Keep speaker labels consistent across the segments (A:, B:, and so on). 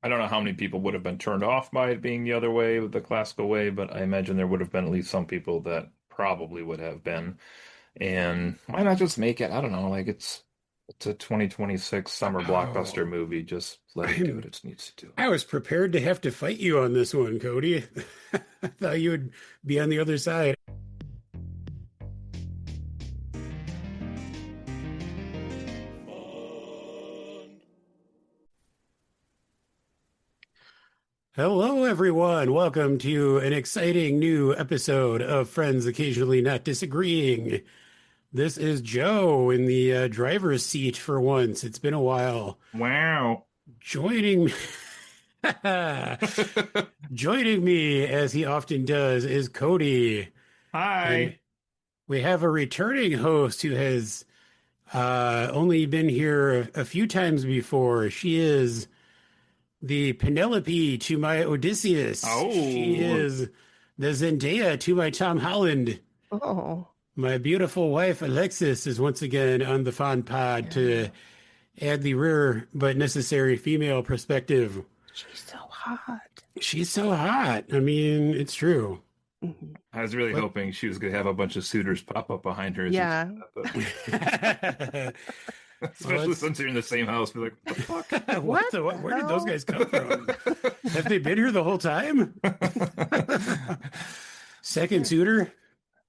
A: I don't know how many people would have been turned off by it being the other way, the classical way, but I imagine there would have been at least some people that probably would have been. And why not just make it? I don't know, like it's a 2026 summer blockbuster
B: Oh,
A: movie. Just let it do what
B: I'm,
A: it needs to do.
B: I was prepared to have to fight you on this one, Cody. I thought you would be on the other side. Hello, everyone. Welcome to an exciting new episode of Friends Occasionally Not Disagreeing. This is Joe in the driver's seat for once. It's been a while.
A: Wow.
B: Joining joining me, as he often does, is Cody. And
A: Hi.
B: we have a returning host who has only been here a few times before. She is the Penelope to my Odysseus. She
A: Oh,
B: is the Zendaya to my Tom Holland.
C: Oh,
B: My beautiful wife, Alexis, is once again on the Fawn Pod to
C: yeah.
B: add the rare but necessary female perspective.
C: She's so hot.
B: She's so hot. I mean, it's true.
C: Mhm.
A: I was really
B: But
A: hoping she was going to have a bunch of suitors pop up behind her as you said
C: Yeah.
A: that, but
B: well,
A: especially since you're in the same house, be like, what the fuck?
B: what
C: What
B: the
C: the
B: what, where did those
C: hell?
B: guys come from? Have they been here the whole time? Second suitor?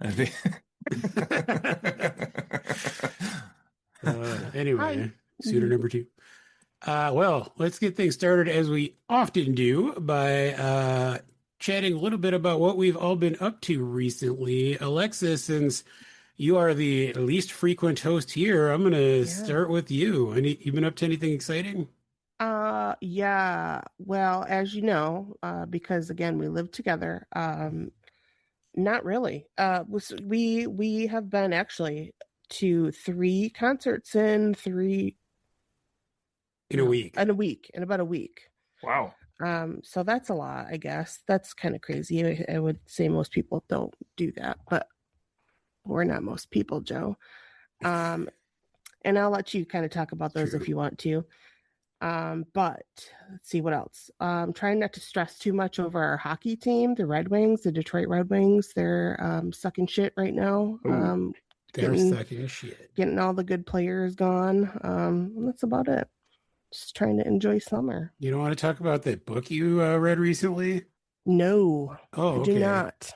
A: I'd be-
C: Hi.
B: Anyway, suitor
C: Mhm.
B: number two. Well, let's get things started as we often do by chatting a little bit about what we've all been up to recently. Alexis, since you are the least frequent host here, I'm going to
C: Yeah.
B: start with you. You been up to anything exciting?
C: Yeah. Well, as you know, because again, we live together. Not really. We have been actually to three concerts in three,
B: In a
C: no,
B: week.
C: in about a week.
A: Wow.
C: So that's a lot, I guess. That's kind of crazy. I would say most people don't do that, but we're not most people, Joe. Um, and I'll let you kind of talk about
B: It's
C: those if
B: true.
C: you want to. But let's see what else. Trying not to stress too much over our hockey team, the Red Wings, the Detroit Red Wings. They're sucking shit right now.
A: Ooh.
B: They're
C: Getting
B: sucking shit.
C: getting all the good players gone. That's about it. Just trying to enjoy summer.
B: You don't want to talk about that book you read recently?
C: No, I
B: Oh,
C: do
B: okay.
C: not.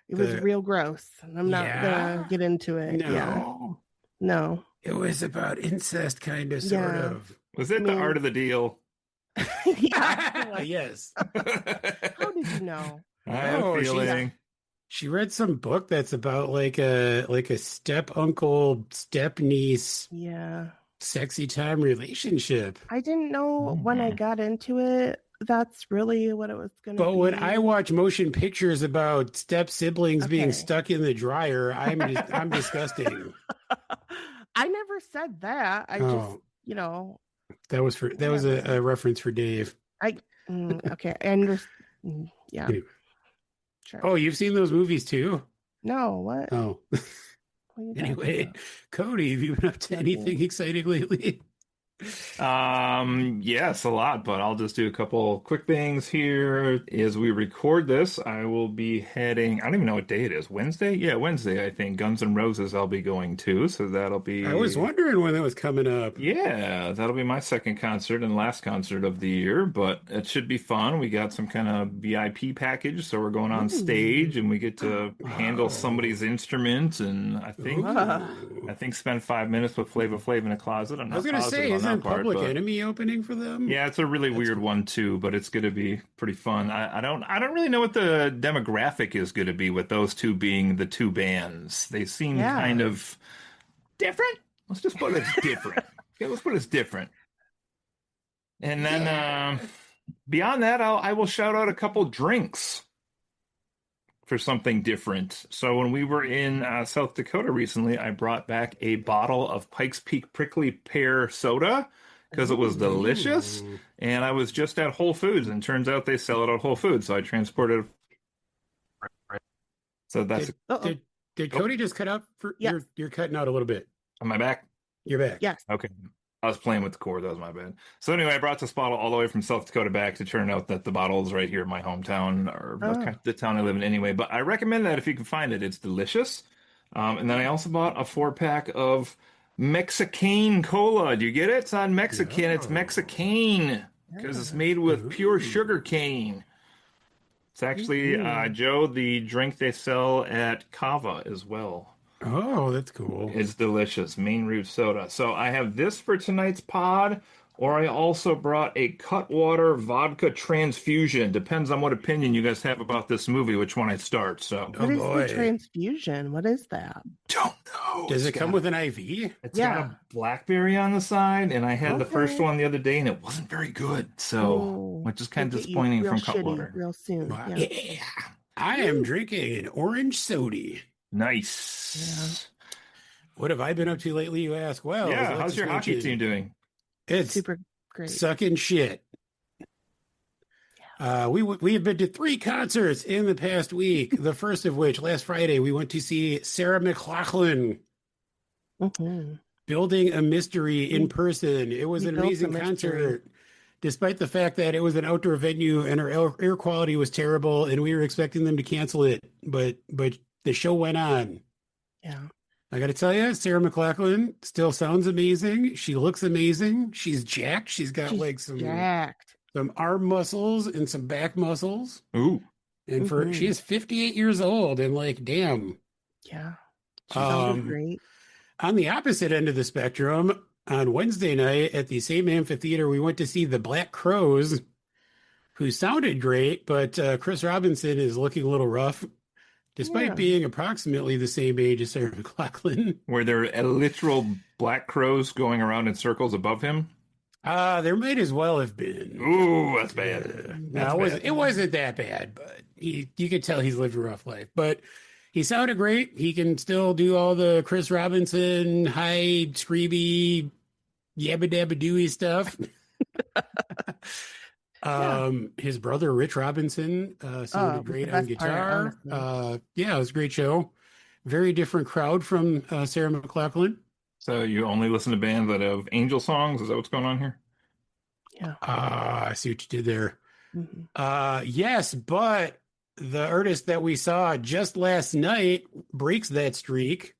C: It was
B: The
C: real gross, and I'm not gonna
B: Yeah?
C: get into it. Yeah,
B: No.
C: no,
B: It was about incest, kind of, sort
C: yeah.
B: of.
A: Was
C: I
A: it the art
C: mean,
A: of the deal?
C: yeah. It was.
B: Yes.
C: How did you know?
A: I had a
B: No,
C: Yeah,
A: feeling.
B: she read some book that's about like a step uncle, step niece,
C: yeah.
B: sexy time relationship.
C: I didn't know when I
A: Mhm.
C: got into it, that's really what it was gonna
B: But when I
C: be.
B: watch motion pictures about step siblings being
C: Okay.
B: stuck in the dryer, I'm disgusting.
C: I never said that. I just,
B: Oh,
C: you know,
B: that was a
C: whatever.
B: reference for Dave.
C: I okay. I understand. Yeah,
B: Anyway.
C: sure.
B: Oh, you've seen those movies too?
C: No, what?
B: Oh.
C: What are you talking
B: Anyway,
C: about?
B: Cody, have you been up to anything
C: Nothing.
B: exciting lately?
A: Yes, a lot, but I'll just do a couple quick things here. As we record this, I will be heading, I don't even know what day it is. Wednesday? Yeah, Wednesday, I think. Guns N' Roses I'll be going to, so that'll
B: I was
A: be
B: wondering when that was coming up.
A: yeah, that'll be my second concert and last concert of the year, but it should be fun. We got some kind of VIP package, so we're going on
C: Ooh.
A: stage and we get to handle
B: Oh.
A: somebody's instrument and I
B: Ooh.
A: think spend 5 minutes with Flava Flav in a closet. I'm
B: I was
A: not
B: gonna
A: positive
B: say,
A: on that
B: isn't
A: part,
B: Public
A: but
B: Enemy opening for them?
A: yeah, it's a really
B: That's
A: weird
B: cool.
A: one too, but it's going to be pretty fun. I don't really know what the demographic is going to be with those two being the two bands. They seem kind
C: Yeah.
A: of different. Let's just put it as different. Okay, let's put it as different. And then
C: Yeah.
A: beyond that, I will shout out a couple drinks for something different. So when we were in South Dakota recently, I brought back a bottle of Pikes Peak Prickly Pear Soda because it was
C: Ooh.
A: delicious.
B: Ooh.
A: And I was just at Whole Foods, and turns out they sell it at Whole Foods. So I transported it. So that's
B: Did
C: Uh-oh.
B: did
A: oh,
B: Cody just cut out for
C: Yes.
B: you're cutting out a little bit.
A: am I back?
B: You're back.
C: Yes.
A: Okay. I was playing with the cord. That was my bad. So anyway, I brought this bottle all the way from South Dakota back to turn out that the bottle is right here in my hometown, or
C: Oh,
A: the town I live in anyway. But I recommend that if you can find it. It's delicious. And then I also bought a 4-pack of Mexican cola. Do you get it? It's not Mexican. It's
B: No.
A: Mexican because it's made with pure sugar
B: Ooh.
A: cane. It's actually,
C: mhm.
A: Joe, the drink they sell at Cava as well.
B: Oh, that's cool.
A: It's delicious. Main root soda. So I have this for tonight's pod, or I also brought a Cutwater vodka transfusion. Depends on what opinion you guys have about this movie, which one I start. So
B: Oh
C: What is the
B: boy.
C: transfusion? What is that?
A: don't know.
B: Does
A: It's
B: it come
A: got
B: with an IV?
A: it's got
C: Yeah.
A: a blackberry on the side, and I had the first
C: Okay.
A: one the other day, and it wasn't very good. So,
C: Oh,
A: which is
C: they
A: kind of
C: get you
A: disappointing
C: real
A: from
C: shitty
A: Cutwater.
C: real soon.
B: Wow.
C: Yeah.
A: Yeah.
B: I am
C: Ooh.
B: drinking an orange soda.
A: Nice.
B: What have I been up to lately, you ask? Well, as
A: Yeah, how's
B: Alexis
A: your hockey team
B: mentioned,
A: doing?
B: it's
C: Super great.
B: sucking shit. We have been to 3 concerts in the past week. The first of which, last Friday, we went to see Sarah McLachlan
C: Mm-hmm.
B: building a mystery in
C: We-
B: person. It was
C: we
B: an
C: built a
B: amazing
C: mystery.
B: concert, despite the fact that it was an outdoor venue and our air quality was terrible, and we were expecting them to cancel it. But the show went on.
C: Yeah.
B: I got to tell you, Sarah McLachlan still sounds amazing. She looks amazing. She's jacked. She's got
C: She's
B: like
C: jacked.
B: some arm muscles and some back muscles.
A: Ooh.
B: And for she
C: Mhm.
B: is 58 years old, and like, damn.
C: Yeah. She sounded
B: Um,
C: great.
B: on the opposite end of the spectrum, on Wednesday night at the same amphitheater, we went to see the Black Crows, who sounded great, but Chris Robinson is looking a little rough, despite
C: Yeah.
B: being approximately the same age as Sarah McLachlan.
A: Were there literal black crows going around in circles above him?
B: There might as well have been.
A: Ooh, that's bad. That's
B: No,
A: bad.
B: it wasn't that bad, but you could tell he's lived a rough life. But he sounded great. He can still do all the Chris Robinson high screamy yabba dabba dooey stuff.
C: Yeah.
B: His brother Rich Robinson sounded
C: It was the
B: great on
C: best part,
B: guitar.
C: honestly.
B: Yeah, it was a great show. Very different crowd from Sarah McLachlan.
A: So you only listen to bands that have angel songs? Is that what's going on here?
C: Yeah.
B: I see what you did there.
C: Mhm.
B: Yes, but the artist that we saw just last night breaks that streak.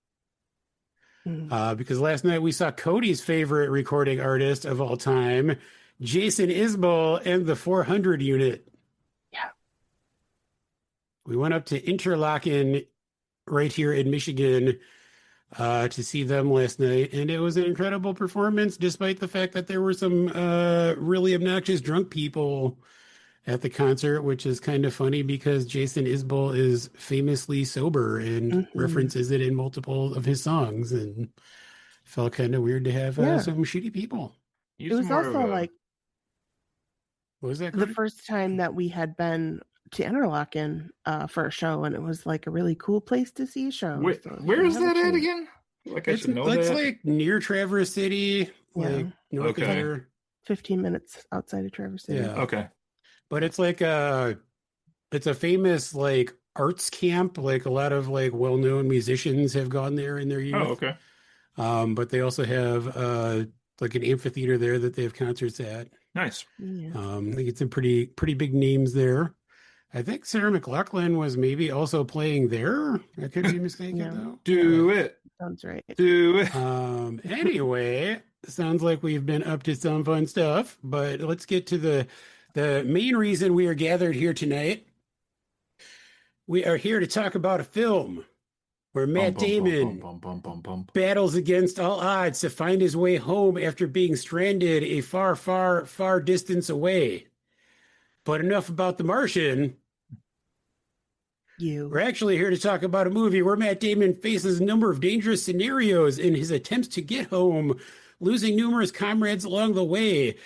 C: Mhm.
B: Because last night we saw Cody's favorite recording artist of all time, Jason Isbell and the 400 unit.
C: Yeah.
B: We went up to Interlaken right here in Michigan to see them last night, and it was an incredible performance, despite the fact that there were some really obnoxious drunk people at the concert, which is kind of funny because Jason Isbell is famously sober and
C: Mhm.
B: references it in multiple of his songs, and felt kind of weird to have
C: Yeah.
B: some shitty people.
C: It was also like
B: What was that,
C: the
B: Cody?
C: first time that we had been to Interlaken for a show, and it was like a really cool place to see a show.
A: Where is that at again? Like I should know
B: It's
A: that.
B: like near Traverse City, like north of
A: Okay.
B: there.
C: 15 minutes outside of Traverse City.
B: Yeah.
A: Okay.
B: But it's like it's a famous like arts camp. Like a lot of like well-known musicians have gone there in their youth.
A: Oh, okay.
B: But they also have like an amphitheater there that they have concerts at.
A: Nice.
C: Yeah.
B: They get some pretty big names there. I think Sarah McLachlan was maybe also playing there. I could be mistaken
C: Yeah.
B: though.
A: Do it.
C: Sounds right.
A: Do it.
B: Anyway, sounds like we've been up to some fun stuff, but let's get to the main reason we are gathered here tonight. We are here to talk about a film where Matt Damon battles against all odds to find his way home after being stranded a far, far, far distance away. But enough about The Martian. We're actually here to talk about a movie where Matt Damon faces a number of dangerous scenarios in his attempts to get home, losing numerous comrades along the way,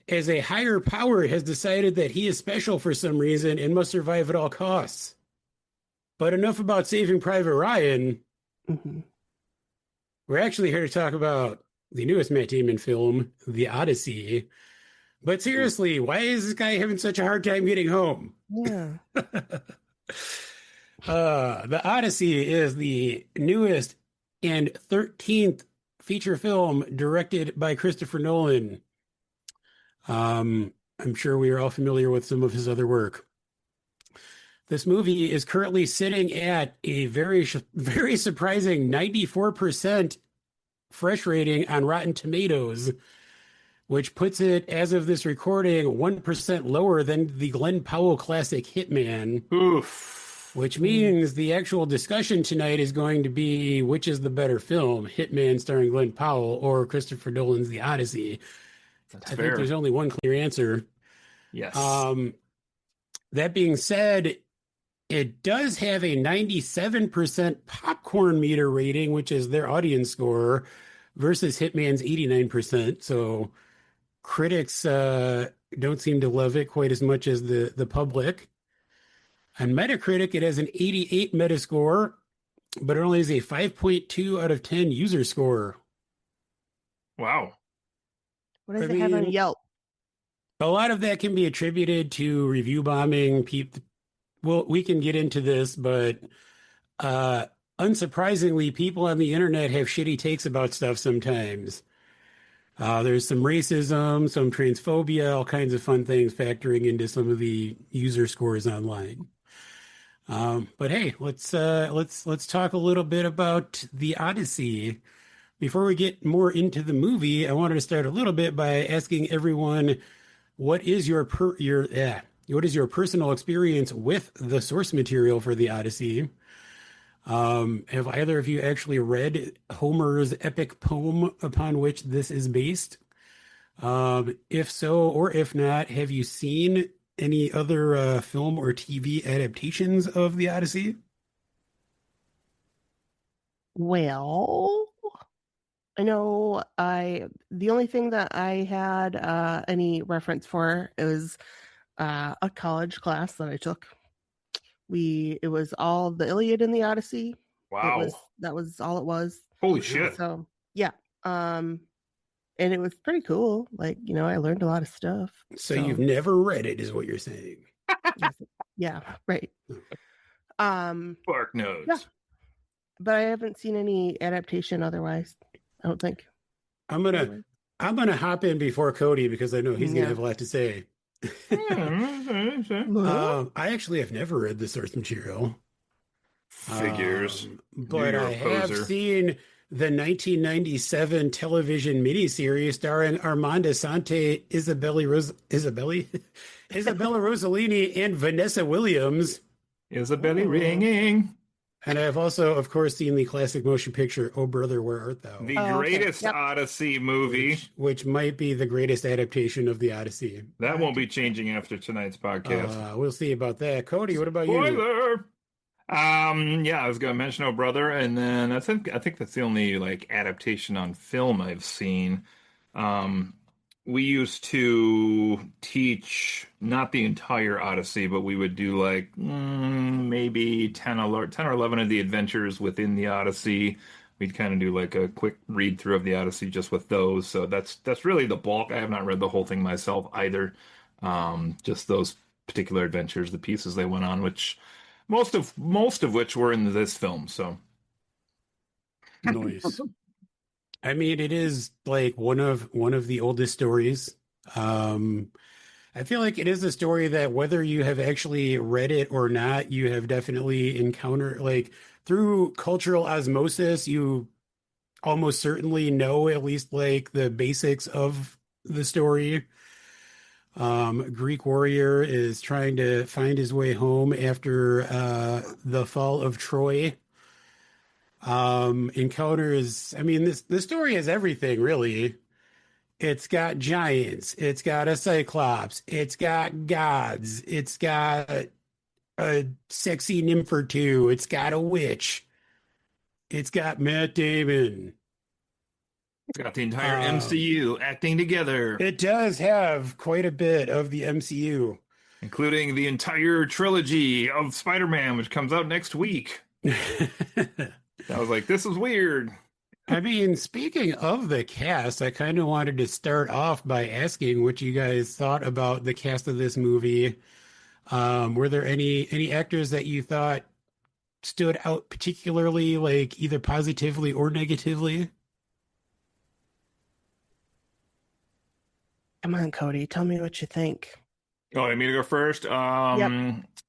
B: as a higher power has decided that he is special for some reason and must survive at all costs. But enough about Saving Private Ryan.
C: Mm-hmm.
B: We're actually here to talk about the newest Matt Damon film, The Odyssey. But seriously, why is this guy having such a hard time getting home?
C: Yeah.
B: The Odyssey is the newest and 13th feature film directed by Christopher Nolan. I'm sure we are all familiar with some of his other work. This movie is currently sitting at a very surprising 94% fresh rating on Rotten Tomatoes, which puts it, as of this recording, 1% lower than the Glenn Powell classic Hitman,
A: Oof.
B: which means the actual discussion tonight is going to be which is the better film, Hitman starring Glenn Powell or Christopher Nolan's The Odyssey.
A: That's
B: I think
A: fair.
B: there's only one clear answer.
A: Yes.
B: That being said, it does have a 97% popcorn meter rating, which is their audience score, versus Hitman's 89%. So critics don't seem to love it quite as much as the public. On Metacritic, it has an 88 Metascore, but it only has a 5.2 out of 10 user score.
A: Wow.
C: What does
B: I
C: it have on
B: mean,
C: Yelp?
B: a lot of that can be attributed to review bombing. Well, we can get into this, but unsurprisingly, people on the internet have shitty takes about stuff sometimes. There's some racism, some transphobia, all kinds of fun things factoring into some of the user scores online. But hey, let's talk a little bit about the Odyssey. Before we get more into the movie, I wanted to start a little bit by asking everyone, what is what is your personal experience with the source material for the Odyssey? Have either of you actually read Homer's epic poem upon which this is based? If so, or if not, have you seen any other film or TV adaptations of the Odyssey?
C: Well, I know the only thing that I had any reference for is a college class that I took. It was all the Iliad and the Odyssey.
A: Wow.
C: That was all it was.
A: Holy
B: Wow.
A: shit.
C: So yeah. And it was pretty cool. Like, I learned a lot of stuff.
B: So you've never read it, is what you're saying.
C: Yeah, right.
A: Spark
C: Yeah,
A: notes.
C: but I haven't seen any adaptation otherwise. I don't think.
B: I'm gonna hop in before Cody because I know he's gonna
C: Yeah.
B: have a lot to say. I actually have never read the source material.
A: Figures.
B: But
A: You're
B: I
A: a
B: have
A: poser.
B: seen the 1997 television miniseries starring Armando Sante, Isabella Rossellini, and Vanessa Williams.
A: Is a belly
C: Oh.
A: ringing?
B: And I have also, of course, seen the classic motion picture "Oh Brother, Where Art Thou,"
A: The
C: Oh, okay.
A: greatest
C: Yep.
A: Odyssey movie.
B: which might be the greatest adaptation of the Odyssey.
A: That won't be changing after tonight's podcast.
B: We'll see about that. Cody, what about you?
A: Spoiler. Yeah, I was gonna mention Oh Brother, and then I think that's the only like adaptation on film I've seen. Um, we used to teach not the entire Odyssey, but we would do like maybe 10 or 11 of the adventures within the Odyssey. We'd kind of do like a quick read through of the Odyssey just with those. So that's really the bulk. I have not read the whole thing myself either. Just those particular adventures, the pieces they went on, which most of which were in this film. So
B: Noise. I mean, it is like one of the oldest stories. I feel like it is a story that whether you have actually read it or not, you have definitely encountered, like through cultural osmosis, you almost certainly know at least like the basics of the story. Greek warrior is trying to find his way home after the fall of Troy. Encounters, I mean, this story has everything really. It's got giants, it's got a cyclops, it's got gods, it's got a sexy nymph or two, it's got a witch, it's got Matt Damon.
A: it's got the entire MCU acting together,
B: It does have quite a bit of the MCU.
A: including the entire trilogy of Spider-Man, which comes out next week. I was like, this is weird.
B: I mean, speaking of the cast, I kind of wanted to start off by asking what you guys thought about the cast of this movie. Were there any actors that you thought stood out particularly, like either positively or negatively?
C: Come on, Cody, tell me what you think.
A: Oh, I mean to go first.
C: Yep.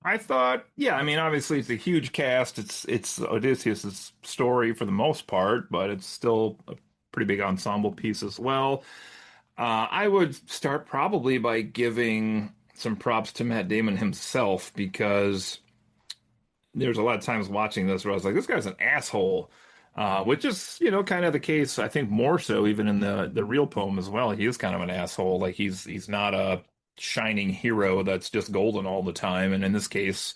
A: I thought, yeah, I mean, obviously it's a huge cast. It's Odysseus's story for the most part, but it's still a pretty big ensemble piece as well. I would start probably by giving some props to Matt Damon himself because there's a lot of times watching this where I was like, this guy's an asshole. Which is, kind of the case, I think more so even in the real poem as well. He is kind of an asshole. Like he's not a shining hero that's just golden all the time. And in this case,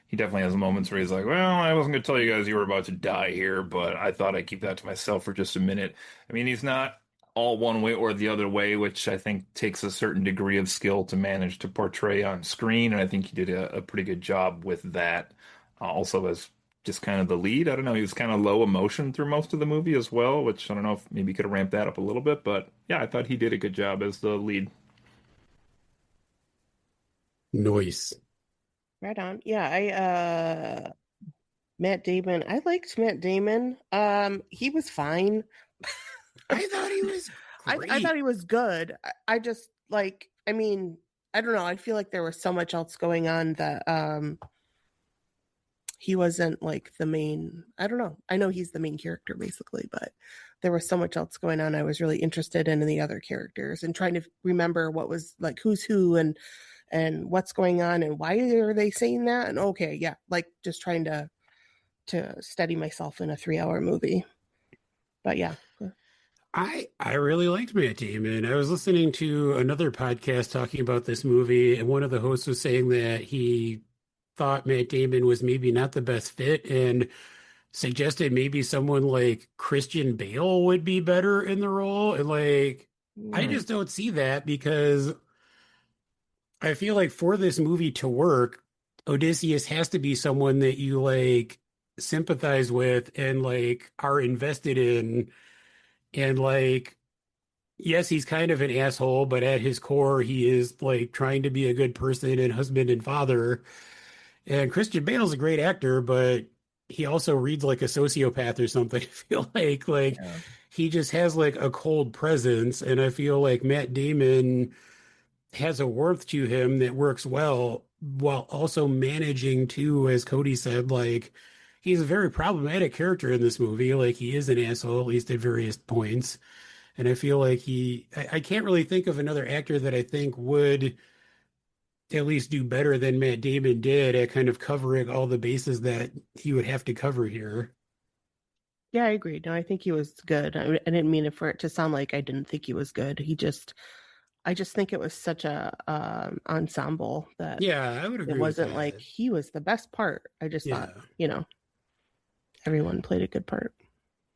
A: he definitely has moments where he's like, well, I wasn't going to tell you guys you were about to die here, but I thought I'd keep that to myself for just a minute. I mean, he's not all one way or the other way, which I think takes a certain degree of skill to manage to portray on screen. And I think he did a pretty good job with that. Also, as just kind of the lead, I don't know, he was kind of low emotion through most of the movie as well, which I don't know if maybe could have ramped that up a little bit. But yeah, I thought he did a good job as the lead.
B: Noise.
C: Right on. Yeah, Matt Damon. I liked Matt Damon. He was fine.
B: I thought he was
C: I thought
B: great.
C: he was good. I just like, I mean, I don't know. I feel like there was so much else going on that he wasn't like the main. I don't know. I know he's the main character basically, but there was so much else going on. I was really interested in the other characters and trying to remember what was like who's who and what's going on and why are they saying that? And okay, yeah, like just trying to steady myself in a 3 hour movie. But yeah.
B: I really liked Matt Damon. I was listening to another podcast talking about this movie, and one of the hosts was saying that he thought Matt Damon was maybe not the best fit and suggested maybe someone like Christian Bale would be better in the role. And like, I
C: Hmm.
B: just don't see that because I feel like for this movie to work, Odysseus has to be someone that you like sympathize with and like are invested in. And like, yes, he's kind of an asshole, but at his core, he is like trying to be a good person and husband and father. And Christian Bale's a great actor, but he also reads like a sociopath or something. I feel like
C: Yeah.
B: he just has like a cold presence, and I feel like Matt Damon has a warmth to him that works well while also managing to, as Cody said, like he's a very problematic character in this movie. Like he is an asshole, at least at various points. And I feel like I can't really think of another actor that I think would at least do better than Matt Damon did at kind of covering all the bases that he would have to cover here.
C: Yeah, I agree. No, I think he was good. I didn't mean it for it to sound like I didn't think he was good. I just think it was such a ensemble that
B: Yeah, I would
C: it
B: agree with
C: wasn't like
B: that.
C: he was the best part. I just thought,
B: Yeah.
C: everyone played a good part.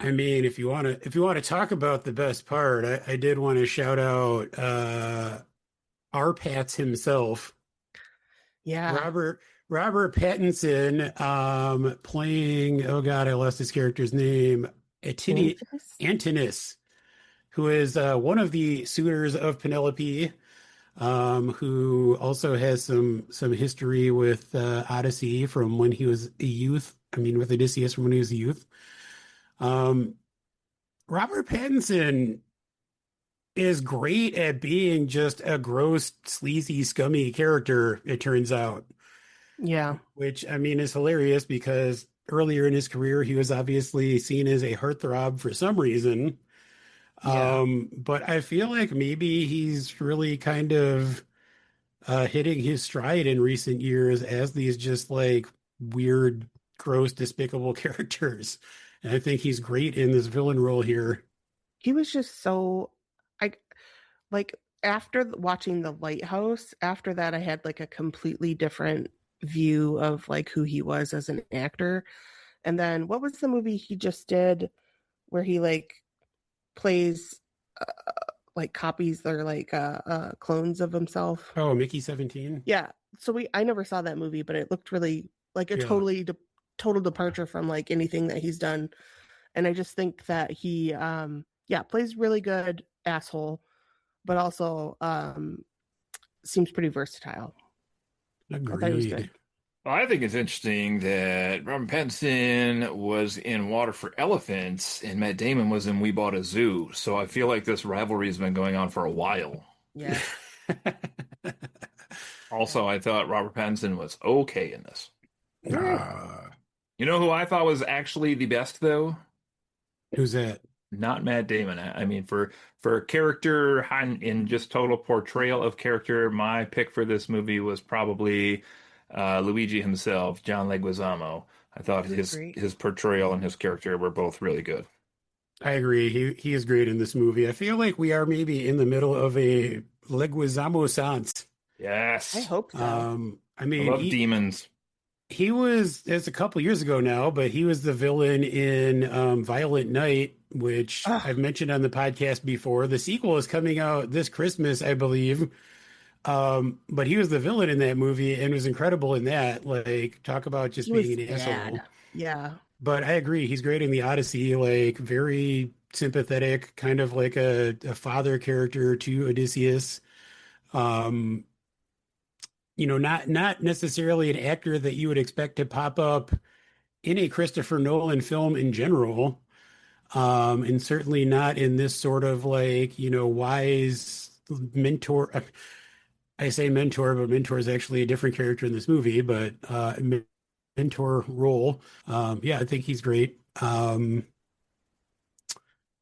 B: I mean, if you want to talk about the best part, I did want to shout out R. Pats himself,
C: Yeah.
B: Robert Robert Pattinson, playing, oh God, I lost his character's name, Antini
C: Antipas?
B: Antinous, who is one of the suitors of Penelope, who also has some history with Odyssey from when he was a youth. I mean, with Odysseus from when he was a youth. Um, Robert Pattinson is great at being just a gross, sleazy, scummy character, it turns out,
C: Yeah.
B: which I mean is hilarious because earlier in his career, he was obviously seen as a heartthrob for some reason.
C: Yeah.
B: But I feel like maybe he's really kind of hitting his stride in recent years as these just like weird, gross, despicable characters. And I think he's great in this villain role here.
C: He was just so I like after watching The Lighthouse, after that I had like a completely different view of like who he was as an actor. And then what was the movie he just did where he like plays uh, like copies or like clones of himself?
B: Oh, Mickey 17.
C: Yeah. So I never saw that movie, but it looked really like a
B: Yeah,
C: total departure from like anything that he's done. And I just think that he yeah, plays really good asshole, but also seems pretty versatile. I thought he was good.
B: agreed.
A: Well, I think it's interesting that Robert Pattinson was in Water for Elephants and Matt Damon was in We Bought a Zoo. So I feel like this rivalry has been going on for a while.
C: Yes.
A: Also, I thought Robert Pattinson was okay in this.
C: All right.
A: You know who I thought was actually the best though?
B: Who's that?
A: Not Matt Damon. I mean, for character in just total portrayal of character, my pick for this movie was probably Luigi himself, John Leguizamo. I thought
C: He was great.
A: his portrayal and his character were both really good.
B: I agree. He is great in this movie. I feel like we are maybe in the middle of a Leguizamo sans.
C: I
A: Yes,
C: hope so.
B: I
A: I
B: mean,
A: love demons.
B: he was, it's a couple years ago now, but he was the villain in Violent Night, which
C: Oh,
B: I've mentioned on the podcast before. The sequel is coming out this Christmas, I believe. But he was the villain in that movie and was incredible in that. Like, talk about
C: he
B: just being
C: was
B: an
C: bad.
B: asshole.
C: Yeah.
B: But I agree, he's great in the Odyssey, like very sympathetic, kind of like a father character to Odysseus. Um, not necessarily an actor that you would expect to pop up in a Christopher Nolan film in general. And certainly not in this sort of like, wise mentor. I say mentor, but mentor is actually a different character in this movie, but mentor role. Yeah, I think he's great.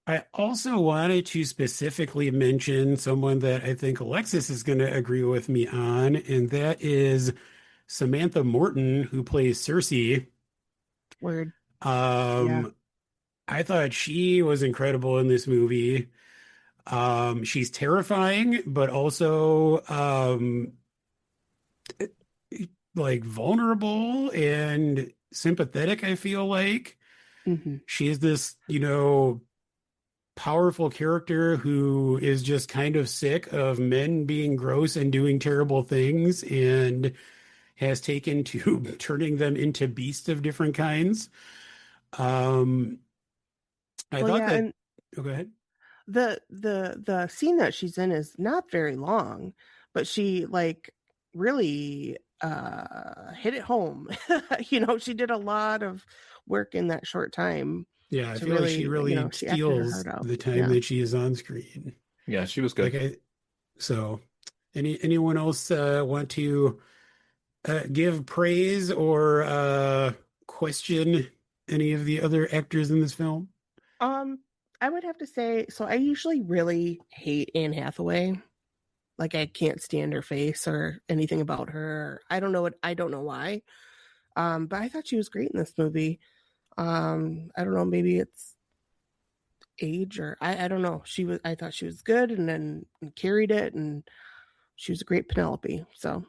B: I also wanted to specifically mention someone that I think Alexis is going to agree with me on, and that is Samantha Morton, who plays Cersei.
C: Word. Yeah.
B: Um, I thought she was incredible in this movie. She's terrifying, but also like vulnerable and sympathetic, I feel like.
C: Hmm.
B: She is this, powerful character who is just kind of sick of men being gross and doing terrible things and has taken to turning them into beasts of different kinds. Um, I
C: Well,
B: thought
C: yeah,
B: that,
C: and
B: oh, go ahead.
C: the scene that she's in is not very long, but she like really hit it home. She did a lot of work in that short time
B: Yeah, I
C: to
B: feel like she
C: really,
B: really
C: she acted her
B: steals
C: heart out.
B: the time
C: Yeah.
B: that she is on screen.
A: Yeah, she was
B: Like
A: good.
B: so anyone else want to give praise or question any of the other actors in this film?
C: Um, I would have to say, so I usually really hate Anne Hathaway. Like I can't stand her face or anything about her. I don't know why. But I thought she was great in this movie. I don't know, maybe it's age or I don't know. I thought she was good and then carried it and she was a great Penelope. So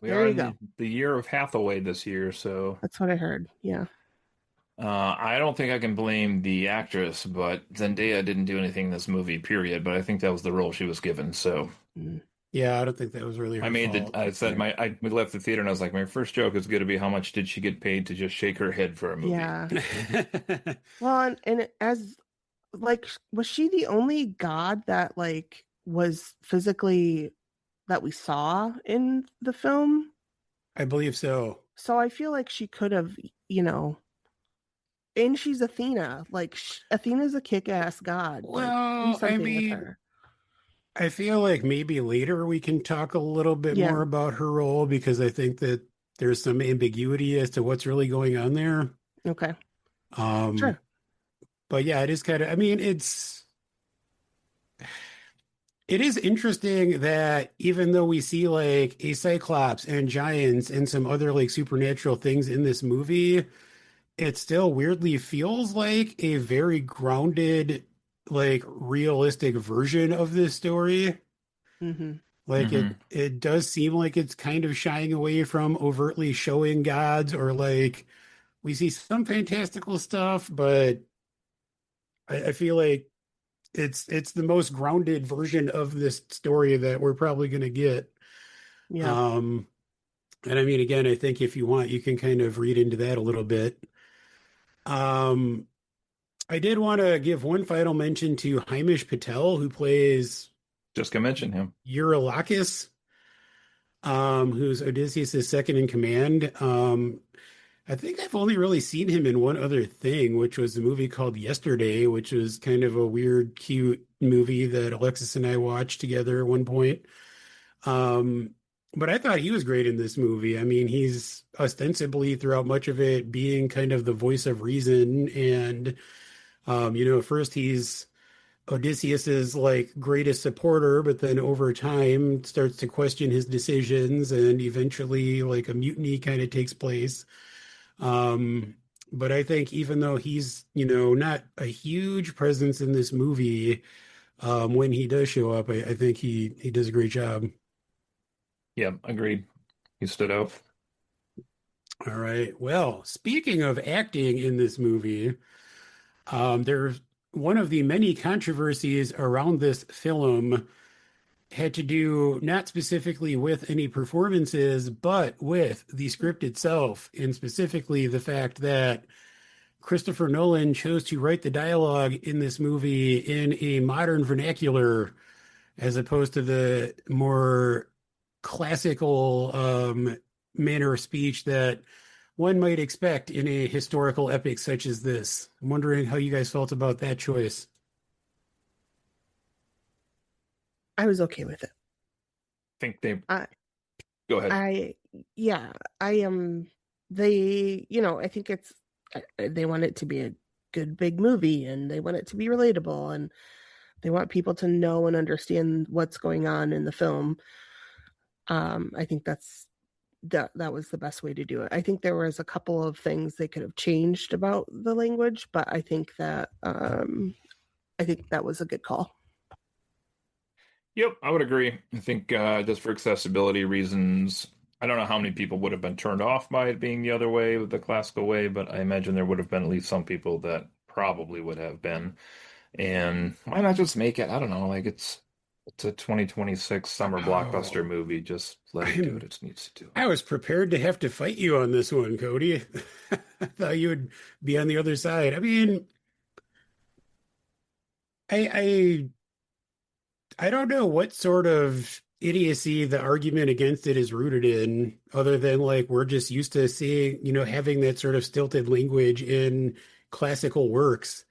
A: We
C: there
A: are
C: you
A: in
C: go.
A: the year of Hathaway this year, so
C: That's what I heard. Yeah.
A: I don't think I can blame the actress, but Zendaya didn't do anything in this movie, period. But I think that was the role she was given. So
C: Mm,
B: Yeah, I don't think that was really her fault.
A: I said
C: right.
A: we left the theater and I was like, my first joke is going to be how much did she get paid to just shake her head for a movie?
C: Yeah. Well, and as like was she the only god that like was physically that we saw in the film?
B: I believe so.
C: So I feel like she could have, you know, and she's Athena. Like Athena's a kick-ass god. Like do
B: Well, I
C: something with
B: mean,
C: her.
B: I feel like maybe later we can talk a little bit
C: Yeah.
B: more about her role because I think that there's some ambiguity as to what's really going on there.
C: Okay.
B: Um,
C: Sure.
B: but yeah, it is kind of, I mean, it is interesting that even though we see like a Cyclops and giants and some other like supernatural things in this movie, it still weirdly feels like a very grounded, like realistic version of this story.
C: Mm-hmm.
B: Like
A: Hmm.
B: it does seem like it's kind of shying away from overtly showing gods or like we see some fantastical stuff, but I feel like it's the most grounded version of this story that we're probably going to get.
C: Yeah.
B: Um, and I mean, again, I think if you want, you can kind of read into that a little bit. Um, I did want to give one final mention to Hamish Patel, who plays
A: Just gonna mention him.
B: Eurylakis, who's Odysseus' second in command. I think I've only really seen him in one other thing, which was a movie called Yesterday, which was kind of a weird, cute movie that Alexis and I watched together at one point. Um, but I thought he was great in this movie. I mean, he's ostensibly throughout much of it being kind of the voice of reason. And, first he's Odysseus's like greatest supporter, but then over time starts to question his decisions and eventually like a mutiny kind of takes place. Um, but I think even though he's, not a huge presence in this movie, when he does show up, I think he does a great job.
A: Yeah, agreed. He stood out.
B: All right. Well, speaking of acting in this movie, there's one of the many controversies around this film had to do not specifically with any performances, but with the script itself, and specifically the fact that Christopher Nolan chose to write the dialogue in this movie in a modern vernacular as opposed to the more classical manner of speech that one might expect in a historical epic such as this. I'm wondering how you guys felt about that choice.
C: I was okay with it.
A: Think they
C: I,
A: go ahead.
C: I, yeah, I am. They, I think they want it to be a good big movie, and they want it to be relatable, and they want people to know and understand what's going on in the film. I think that was the best way to do it. I think there was a couple of things they could have changed about the language, but I think that was a good call.
A: Yep, I would agree. I think just for accessibility reasons, I don't know how many people would have been turned off by it being the other way, the classical way, but I imagine there would have been at least some people that probably would have been. And why not just make it? I don't know, like it's a 2026 summer blockbuster
B: Oh,
A: movie. Just let it do what
B: I'm
A: it needs to do.
B: I was prepared to have to fight you on this one, Cody. I thought you would be on the other side. I mean, I I don't know what sort of idiocy the argument against it is rooted in, other than like we're just used to seeing, having that sort of stilted language in classical works.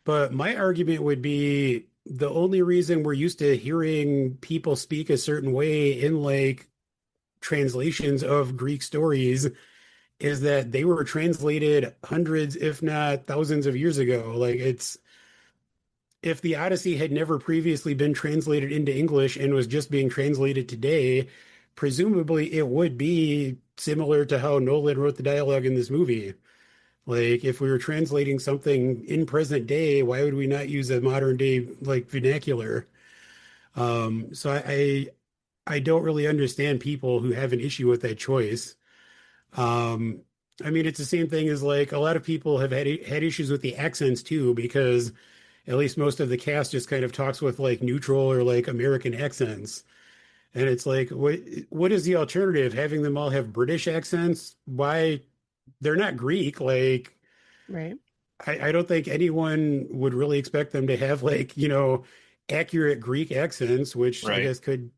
B: But my argument would be the only reason we're used to hearing people speak a certain way in like translations of Greek stories is that they were translated hundreds, if not thousands of years ago. Like it's if the Odyssey had never previously been translated into English and was just being translated today, presumably it would be similar to how Nolan wrote the dialogue in this movie. Like if we were translating something in present day, why would we not use a modern day like vernacular? So I don't really understand people who have an issue with that choice. Um, I mean, it's the same thing as like a lot of people have had issues with the accents too, because at least most of the cast just kind of talks with like neutral or like American accents. And it's like, what is the alternative? Having them all have British accents? Why? They're not Greek. Like,
C: Right.
B: I don't think anyone would really expect them to have like, accurate Greek accents, which I
A: Right.
B: guess could,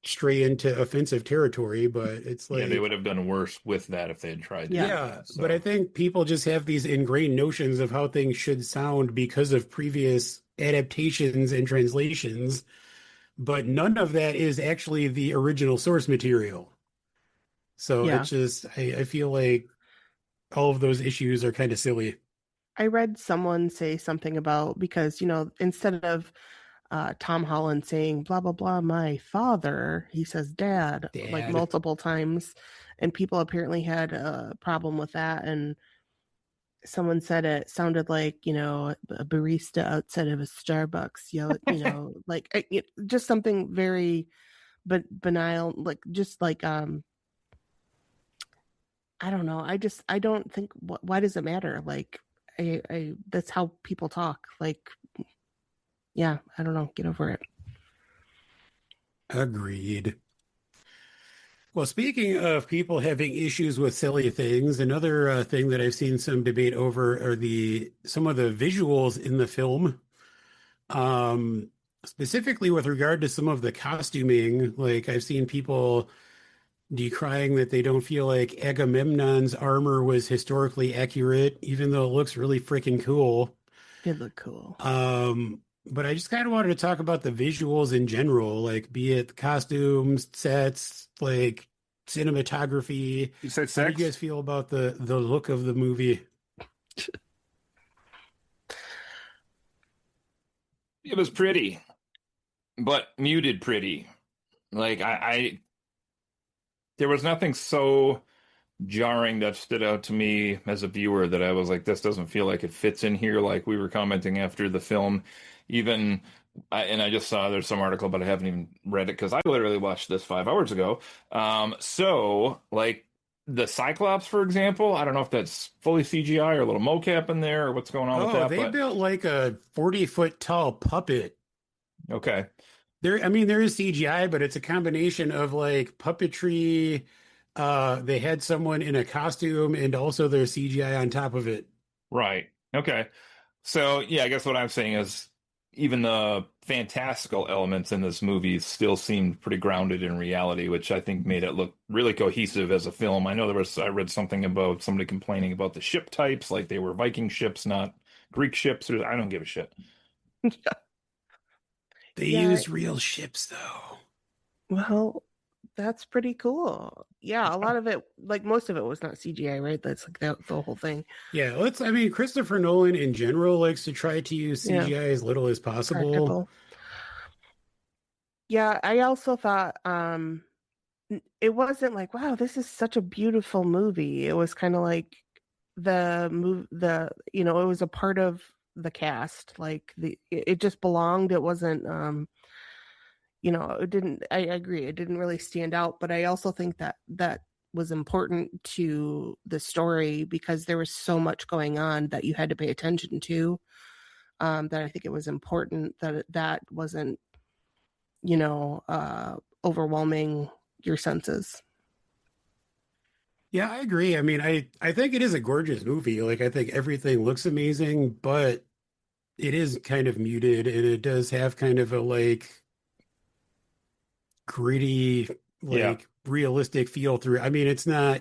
B: stray into offensive territory. But it's
A: Yeah, they
B: like,
A: would have done worse with that if they had tried to
C: Yeah.
A: do
B: yeah,
A: that.
B: but I
A: So,
B: think people just have these ingrained notions of how things should sound because of previous adaptations and translations, but none of that is actually the original source material. So
C: Yeah.
B: it's just, I feel like all of those issues are kind of silly.
C: I read someone say something about because, instead of Tom Holland saying blah blah blah my father, he says dad like
B: Dad.
C: multiple times, and people apparently had a problem with that. And someone said it sounded like a barista outside of a Starbucks like just something very banal, like just like I don't know. I don't think why does it matter? Like I that's how people talk. Like yeah, I don't know. Get over it.
B: Agreed. Well, speaking of people having issues with silly things, another thing that I've seen some debate over are the some of the visuals in the film. Specifically with regard to some of the costuming, like I've seen people decrying that they don't feel like Agamemnon's armor was historically accurate, even though it looks really freaking cool.
C: Did look cool.
B: But I just kind of wanted to talk about the visuals in general, like be it costumes, sets, like cinematography.
A: You said
B: How did you
A: sex?
B: guys feel about the look of the movie?
A: It was pretty, but muted pretty. Like there was nothing so jarring that stood out to me as a viewer that I was like, this doesn't feel like it fits in here. Like we were commenting after the film, even, and I just saw there's some article, but I haven't even read it because I literally watched this 5 hours ago. So like the Cyclops, for example, I don't know if that's fully CGI or a little mocap in there or what's going on with
B: Oh,
A: that,
B: they
A: but
B: built like a 40-foot tall puppet.
A: okay.
B: I mean, there is CGI, but it's a combination of like puppetry. They had someone in a costume and also there's CGI on top of it.
A: Right. Okay. So, yeah, I guess what I'm saying is even the fantastical elements in this movie still seemed pretty grounded in reality, which I think made it look really cohesive as a film. I know I read something about somebody complaining about the ship types, like they were Viking ships, not Greek ships, or I don't give a shit.
B: They
C: Yeah,
B: used real ships though.
C: well, that's pretty cool. Yeah, a lot of it, like most of it was not CGI, right? That's like the whole thing.
B: Yeah, I mean, Christopher Nolan in general likes to try to use
C: Yeah,
B: CGI as little as possible.
C: practical. Yeah, I also thought it wasn't like, wow, this is such a beautiful movie. It was kind of like it was a part of the cast. Like it just belonged. It wasn't it didn't I agree, it didn't really stand out, but I also think that was important to the story because there was so much going on that you had to pay attention to. That I think it was important that wasn't, overwhelming your senses.
B: Yeah, I agree. I mean, I think it is a gorgeous movie. Like I think everything looks amazing, but it is kind of muted and it does have kind of a like gritty,
A: Yeah.
B: like realistic feel through. I mean, it's not,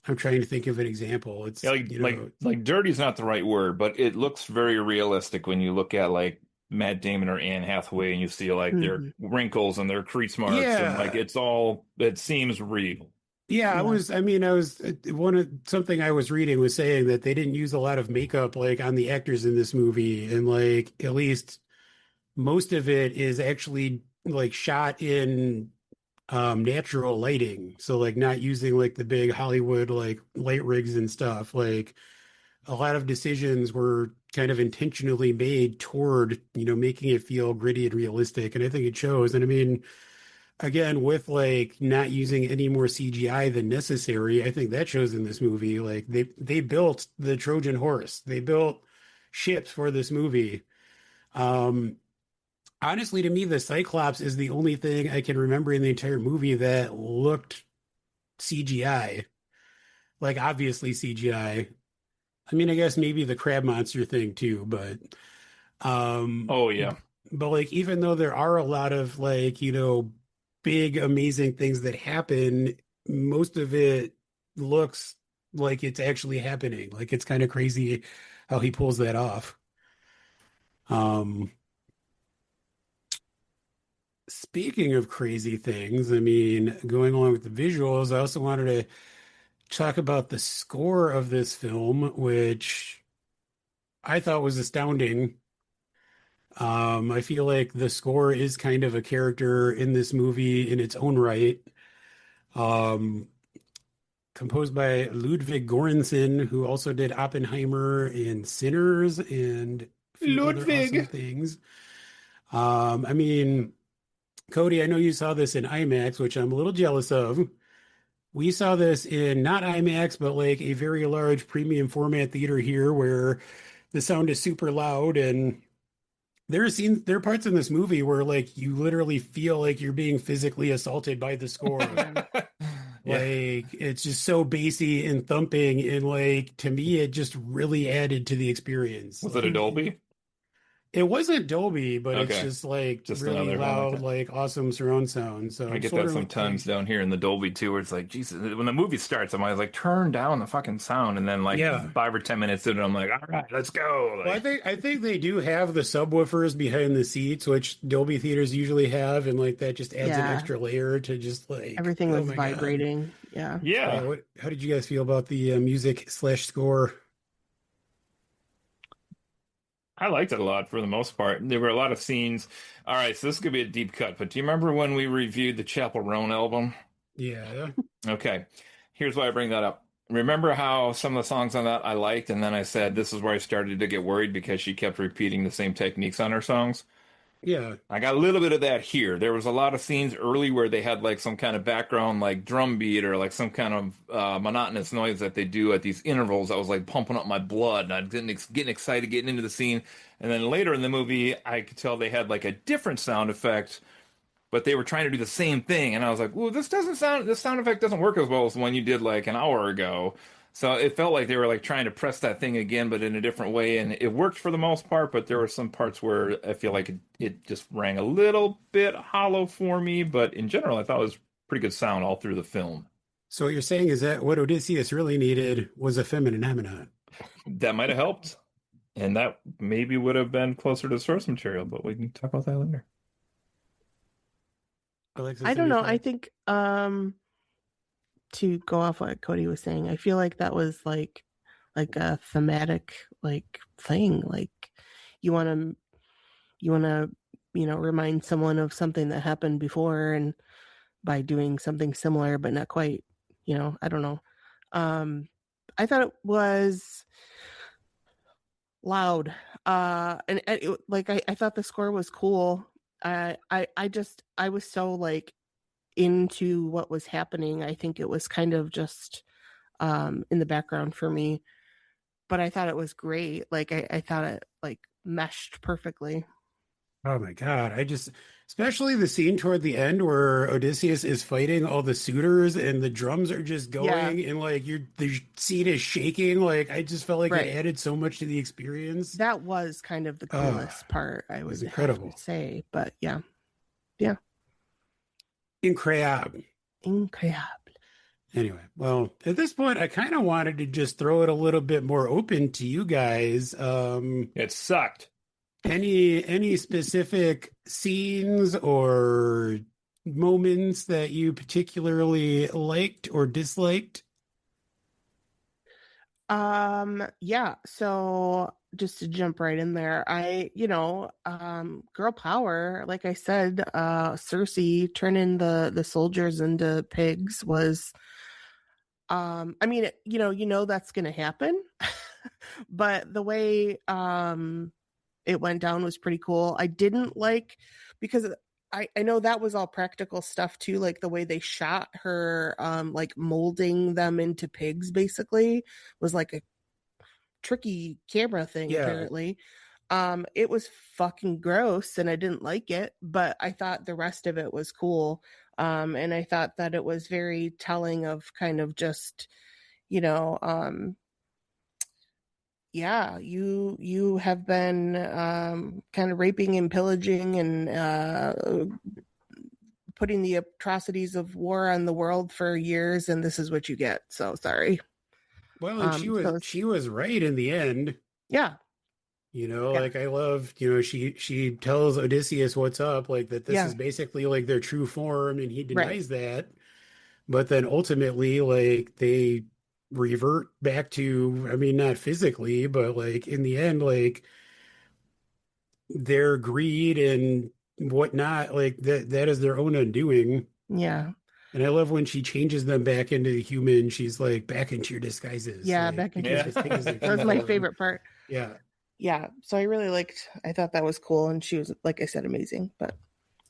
B: I'm trying to think of an example.
A: Yeah,
B: It's,
A: like dirty's not the right word, but it looks very realistic when you look at like Matt Damon or Anne Hathaway and you see like their
C: Hmm.
A: wrinkles and their crease marks and like
B: yeah.
A: it seems real.
B: Yeah,
C: Yeah.
B: I was one of something I was reading was saying that they didn't use a lot of makeup like on the actors in this movie and like at least most of it is actually like shot in natural lighting. So like not using like the big Hollywood like light rigs and stuff. Like a lot of decisions were kind of intentionally made toward, making it feel gritty and realistic. And I think it shows. And I mean, again, with like not using any more CGI than necessary, I think that shows in this movie. Like they built the Trojan horse. They built ships for this movie. Um, Honestly, to me, the Cyclops is the only thing I can remember in the entire movie that looked CGI. Like obviously CGI. I mean, I guess maybe the crab monster thing too, um
A: Oh yeah.
B: but like even though there are a lot of like, big amazing things that happen, most of it looks like it's actually happening. Like it's kind of crazy how he pulls that off. Um Speaking of crazy things, I mean, going along with the visuals, I also wanted to talk about the score of this film, which I thought was astounding. I feel like the score is kind of a character in this movie in its own right. Um, Composed by Ludwig Göransson, who also did Oppenheimer and Sinners and a few other awesome
A: Ludwig.
B: things. I mean, Cody, I know you saw this in IMAX, which I'm a little jealous of. We saw this in not IMAX, but like a very large premium format theater here where the sound is super loud and there are parts in this movie where like you literally feel like you're being physically assaulted by the score.
C: Mhm.
A: Yeah.
B: Like it's just so bassy and thumping and like to me it just really added to the experience.
A: Was it a
B: Like
A: Dolby?
B: It wasn't Dolby, but it's
A: Okay,
B: just like
A: just
B: really
A: another one like
B: loud,
A: that.
B: like awesome surround sound. So
A: I
B: I'm
A: get
B: sort
A: that
B: of
A: sometimes
B: like,
A: down here in the Dolby too, where it's like, Jesus, when the movie starts, I'm always like, turn down the fucking sound, and then like
B: yeah.
A: 5 or 10 minutes in, I'm like, all right, let's go.
B: Well,
A: Like,
B: I think they do have the subwoofers behind the seats, which Dolby theaters usually have, and like that just adds an
C: Yeah,
B: extra layer to just like,
C: everything
B: oh
C: was
B: my God.
C: vibrating. Yeah.
B: So yeah,
A: yeah,
B: how did you guys feel about the music slash score?
A: I liked it a lot for the most part. There were a lot of scenes. All right, so this could be a deep cut, but do you remember when we reviewed the Chapel Roan album?
B: Yeah,
A: Okay, here's why I bring that up. Remember how some of the songs on that I liked, and then I said this is where I started to get worried because she kept repeating the same techniques on her songs?
B: yeah.
A: I got a little bit of that here. There was a lot of scenes early where they had like some kind of background like drum beat or like some kind of monotonous noise that they do at these intervals that was like pumping up my blood and I'm getting excited getting into the scene. And then later in the movie, I could tell they had like a different sound effect, but they were trying to do the same thing. And I was like, "Well, this sound effect doesn't work as well as the one you did like an hour ago." So it felt like they were like trying to press that thing again, but in a different way. And it worked for the most part, but there were some parts where I feel like it just rang a little bit hollow for me. But in general, I thought it was pretty good sound all through the film.
B: So what you're saying is that what Odysseus really needed was a feminine ammonite.
A: That might have helped. And that maybe would have been closer to the source material, but we can talk about that later.
C: I
B: Alexis,
C: don't
B: any
C: know. I
B: thoughts?
C: think to go off what Cody was saying, I feel like that was like a thematic like thing. Like you want to you want to remind someone of something that happened before, and by doing something similar but not quite. I don't know. Um, I thought it was loud, and I thought the score was cool. I was so like into what was happening. I think it was kind of just in the background for me, but I thought it was great. Like I thought it like meshed perfectly.
B: Oh my God. Especially the scene toward the end where Odysseus is fighting all the suitors and the drums are just
C: Yeah,
B: going and like the scene is shaking. Like I just felt like it
C: right.
B: added so much to the experience.
C: That was kind of the
B: Oh,
C: coolest part, I
B: it was
C: would have to
B: incredible.
C: say. But yeah, yeah,
B: Incredible.
C: incredible.
B: Anyway, well, at this point, I kind of wanted to just throw it a little bit more open to you guys.
A: It sucked.
B: Any specific scenes or moments that you particularly liked or disliked?
C: Yeah, so just to jump right in there, girl power, like I said, Cersei turning the soldiers into pigs was I mean, that's gonna happen. But the way it went down was pretty cool. I didn't like because I know that was all practical stuff too, like the way they shot her, like molding them into pigs basically was like a tricky camera thing
B: Yeah.
C: apparently. It was fucking gross and I didn't like it, but I thought the rest of it was cool. And I thought that it was very telling of kind of just, you know, yeah, you have been kind of raping and pillaging and putting the atrocities of war on the world for years, and this is what you get. So sorry.
B: Well, and
C: So
B: she was right in the end.
C: yeah, yeah,
B: Like I love, she tells Odysseus what's up, like that this
C: yeah,
B: is basically like their true form, and he
C: right,
B: denies that. But then ultimately, like they revert back to, I mean, not physically, but like in the end, like their greed and whatnot, like that is their own undoing.
C: yeah,
B: And I love when she changes them back into the human, she's like, back into your disguises.
C: yeah.
B: Like
C: Back into
B: just
A: Yeah.
B: as take as their
C: that
B: true
C: was my
B: form.
C: favorite part.
B: Yeah.
C: Yeah, so I really liked. I thought that was cool, and she was, like I said, amazing. But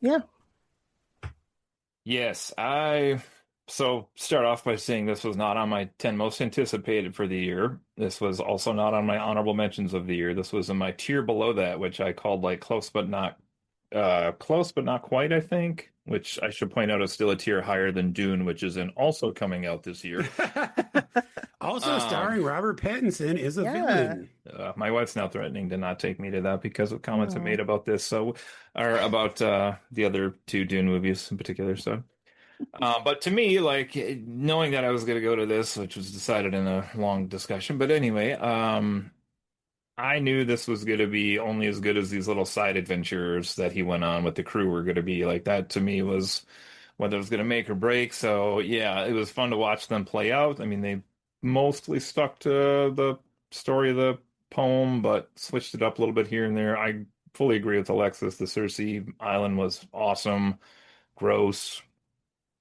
C: yeah,
A: Yes, I so start off by saying this was not on my 10 most anticipated for the year. This was also not on my honorable mentions of the year. This was in my tier below that, which I called like close but not quite, I think, which I should point out is still a tier higher than Dune, which is also coming out this year.
B: Also
A: Um,
B: starring Robert Pattinson as a
C: Yeah.
B: villain.
A: my wife's now threatening to not take me to that because of comments I made
C: Oh.
A: about this, so or about the other two Dune movies in particular. So, but to me, like knowing that I was going to go to this, which was decided in a long discussion, but anyway, I knew this was going to be only as good as these little side adventures that he went on with the crew were going to be. Like that to me was whether it was going to make or break. So yeah, it was fun to watch them play out. I mean, they mostly stuck to the story of the poem, but switched it up a little bit here and there. I fully agree with Alexis. The Cersei Island was awesome, gross,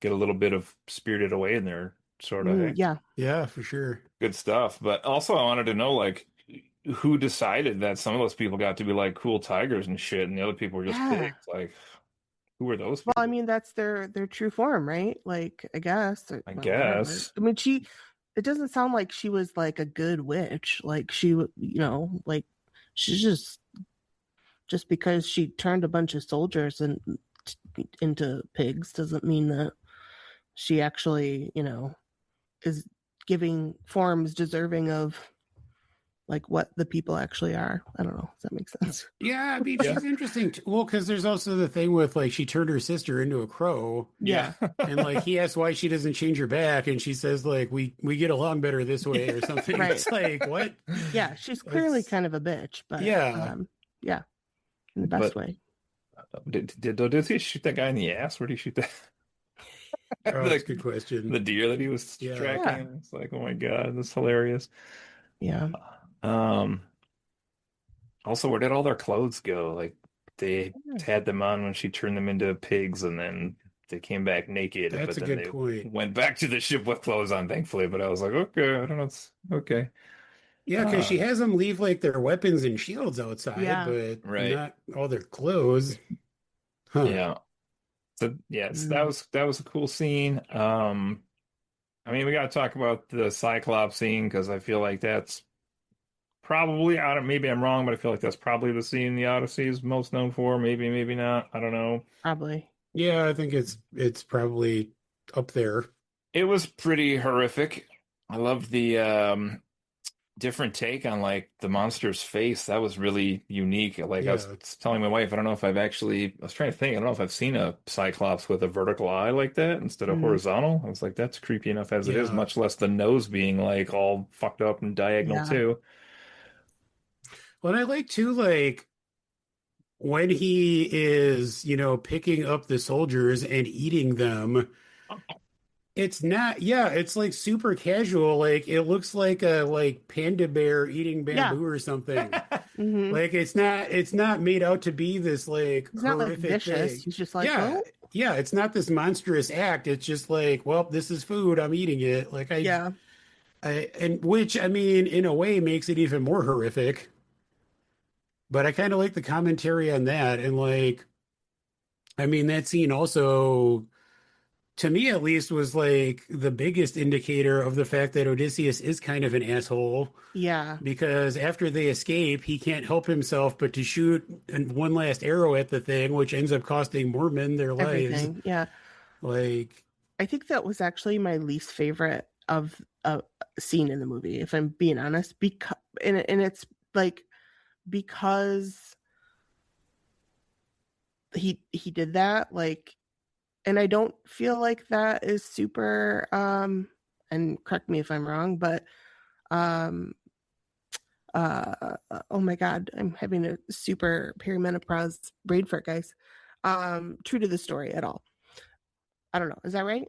A: get a little bit of Spirited Away in there, sort of. Hey,
C: Yeah.
B: Yeah, for sure.
A: good stuff. But also, I wanted to know, like, who decided that some of those people got to be like cool tigers and shit, and the other people were just
C: Yeah.
A: pigs? Like, who were those
C: Well, I
A: people?
C: mean, that's their true form, right? Like, I guess, or,
A: I
C: well, whatever.
A: guess.
C: I mean, it doesn't sound like she was like a good witch. Like like she's just because she turned a bunch of soldiers into pigs doesn't mean that she actually, is giving forms deserving of like what the people actually are. I don't know. Does that make sense?
B: Yeah, I mean,
A: Yeah.
B: she's interesting. Well, because there's also the thing with like she turned her sister into a crow,
A: Yeah.
C: Yeah.
B: and like he asks why she doesn't change her back, and she says like we get along better this way or something.
C: Right.
B: It's like what?
C: Yeah. She's clearly
B: It's
C: kind of a bitch, but
B: yeah.
C: yeah, in the best
A: But
C: way.
A: did he shoot that guy in the ass? Where did he shoot that?
B: Oh, that's a good
A: The
B: question.
A: deer that he was
B: Yeah.
C: Yeah.
A: tracking. It's like, oh my God, that's hilarious.
C: Yeah.
A: Um, Also, where did all their clothes go? Like they had them on when she turned them into pigs, and then they came back naked,
B: That's
A: but
B: a
A: then
B: good
A: they
B: point.
A: went back to the ship with clothes on, thankfully. But I was like, okay, I don't know, it's okay.
B: Yeah, because she
A: Ah,
B: has them leave like their weapons and shields outside,
C: Yeah.
B: but
A: right.
B: not all their clothes. Huh.
A: Yeah. So yes,
C: Mm.
A: that was a cool scene. I mean, we got to talk about the Cyclops scene because I feel like that's probably, I don't, maybe I'm wrong, but I feel like that's probably the scene the Odyssey is most known for. Maybe, maybe not. I don't know.
C: Probably.
B: Yeah, I think it's probably up there.
A: It was pretty horrific. I love the different take on like the monster's face. That was really unique. Like I was
B: Yeah.
A: telling my wife, I don't know if I've actually, I was trying to think, I don't know if I've seen a Cyclops with a vertical eye like that instead of
C: Mm.
A: horizontal. I was like, that's creepy enough as it is,
B: Yeah.
A: much less the nose being like all fucked up and diagonal
C: Yeah.
A: too.
B: Well, and I like too, like when he is, picking up the soldiers and eating them, it's not, yeah, it's like super casual. Like it looks like a like panda bear eating
C: Yeah.
B: bamboo or something.
C: Hmm.
B: Like it's not made out to be this like
C: He's not like
B: horrific
C: vicious.
B: thing.
C: He's just like,
B: Yeah.
C: oh,
B: Yeah, it's not this monstrous act. It's just like, well, this is food. I'm eating it. Like
C: yeah.
B: and which I mean, in a way makes it even more horrific. But I kind of like the commentary on that. And like, I mean, that scene also, to me at least, was like the biggest indicator of the fact that Odysseus is kind of an asshole
C: Yeah.
B: because after they escape, he can't help himself but to shoot one last arrow at the thing, which ends up costing more men their lives.
C: Everything. Yeah.
B: Like,
C: I think that was actually my least favorite of a scene in the movie, if I'm being honest. Because and it's like because he did that, like, and I don't feel like that is super and correct me if I'm wrong, but um oh my god, I'm having a super perimenopause brain fart, guys. True to the story at all. I don't know. Is that right?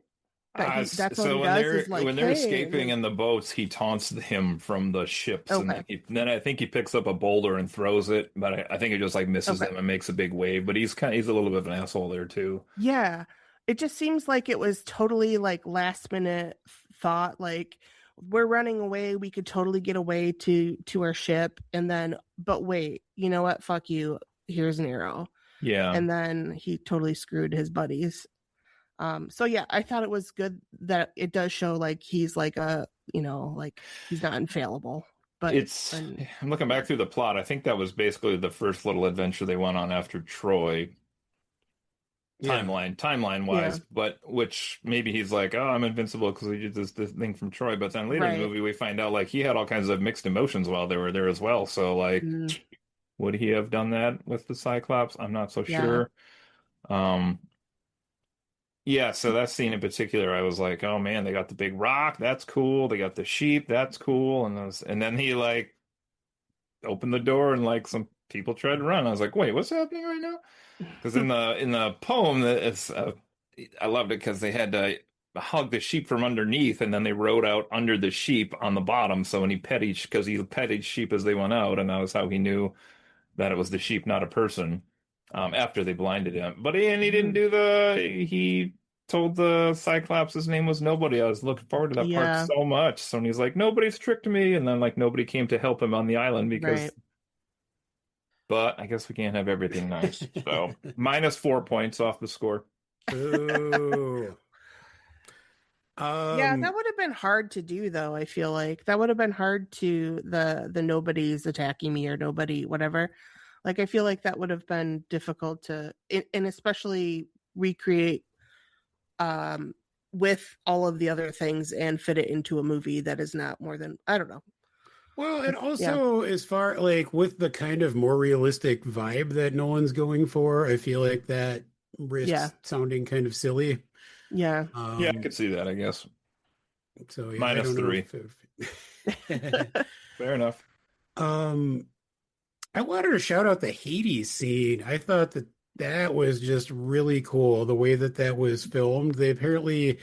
C: That that's what
A: So
C: he does is
A: when
C: like,
A: they're
C: hey, and
A: escaping
C: then
A: in the boats, he taunts him from the ships, and
C: okay,
A: then I think he picks up a boulder and throws it, but I think it just like misses
C: okay.
A: him and makes a big wave. But he's a little bit of an asshole there too.
C: Yeah. It just seems like it was totally like last minute thought, like we're running away, we could totally get away to our ship, and then but wait, you know what? Fuck you. Here's an arrow.
A: Yeah,
C: And then he totally screwed his buddies. So yeah, I thought it was good that it does show like he's like like he's not infallible. But
A: it's.
C: and
A: I'm looking
C: yeah.
A: back through the plot. I think that was basically the first little adventure they went on after Troy.
B: Yeah.
A: timeline
C: Yeah.
A: wise, but which maybe he's like, oh, I'm invincible because we did this thing from Troy. But then later in the
C: Right.
A: movie, we find out like he had all kinds of mixed emotions while they were there as well. So like,
C: Mm,
A: would he have done that with the Cyclops? I'm not so
C: yeah.
A: sure. Um, yeah, so that scene in particular, I was like, oh man, they got the big rock, that's cool. They got the sheep, that's cool. And then he like opened the door and like some people tried to run. I was like, wait, what's happening right now? Because in the poem, it's I loved it because they had to hug the sheep from underneath, and then they rode out under the sheep on the bottom. So when he pet each sheep as they went out, and that was how he knew that it was the sheep, not a person. After they blinded him, but he didn't
C: Mm,
A: do he told the Cyclops his name was nobody. I was looking forward to that part
C: yeah.
A: so much. So when he's like, nobody's tricked me, and then like nobody came to help him on the island
C: Right.
A: because. But I guess we can't have everything nice. So -4 points off the score.
B: Ooh.
C: Yeah, that
B: Um,
C: would have been hard to do though, I feel like. That would have been hard to the nobody's attacking me or nobody whatever. Like I feel like that would have been difficult to and especially recreate um with all of the other things and fit it into a movie that is not more than I don't know.
B: well, and
C: Yeah.
B: also as far like with the kind of more realistic vibe that Nolan's going for, I feel like that
C: Yeah.
B: risks sounding kind of silly.
C: Yeah.
A: Yeah, I
B: Um,
A: could see that, I guess.
B: so yeah, I
A: Minus
B: don't know
A: three.
B: if
A: Fair enough.
B: um I wanted to shout out the Hades scene. I thought that that was just really cool, the way that that was filmed. They apparently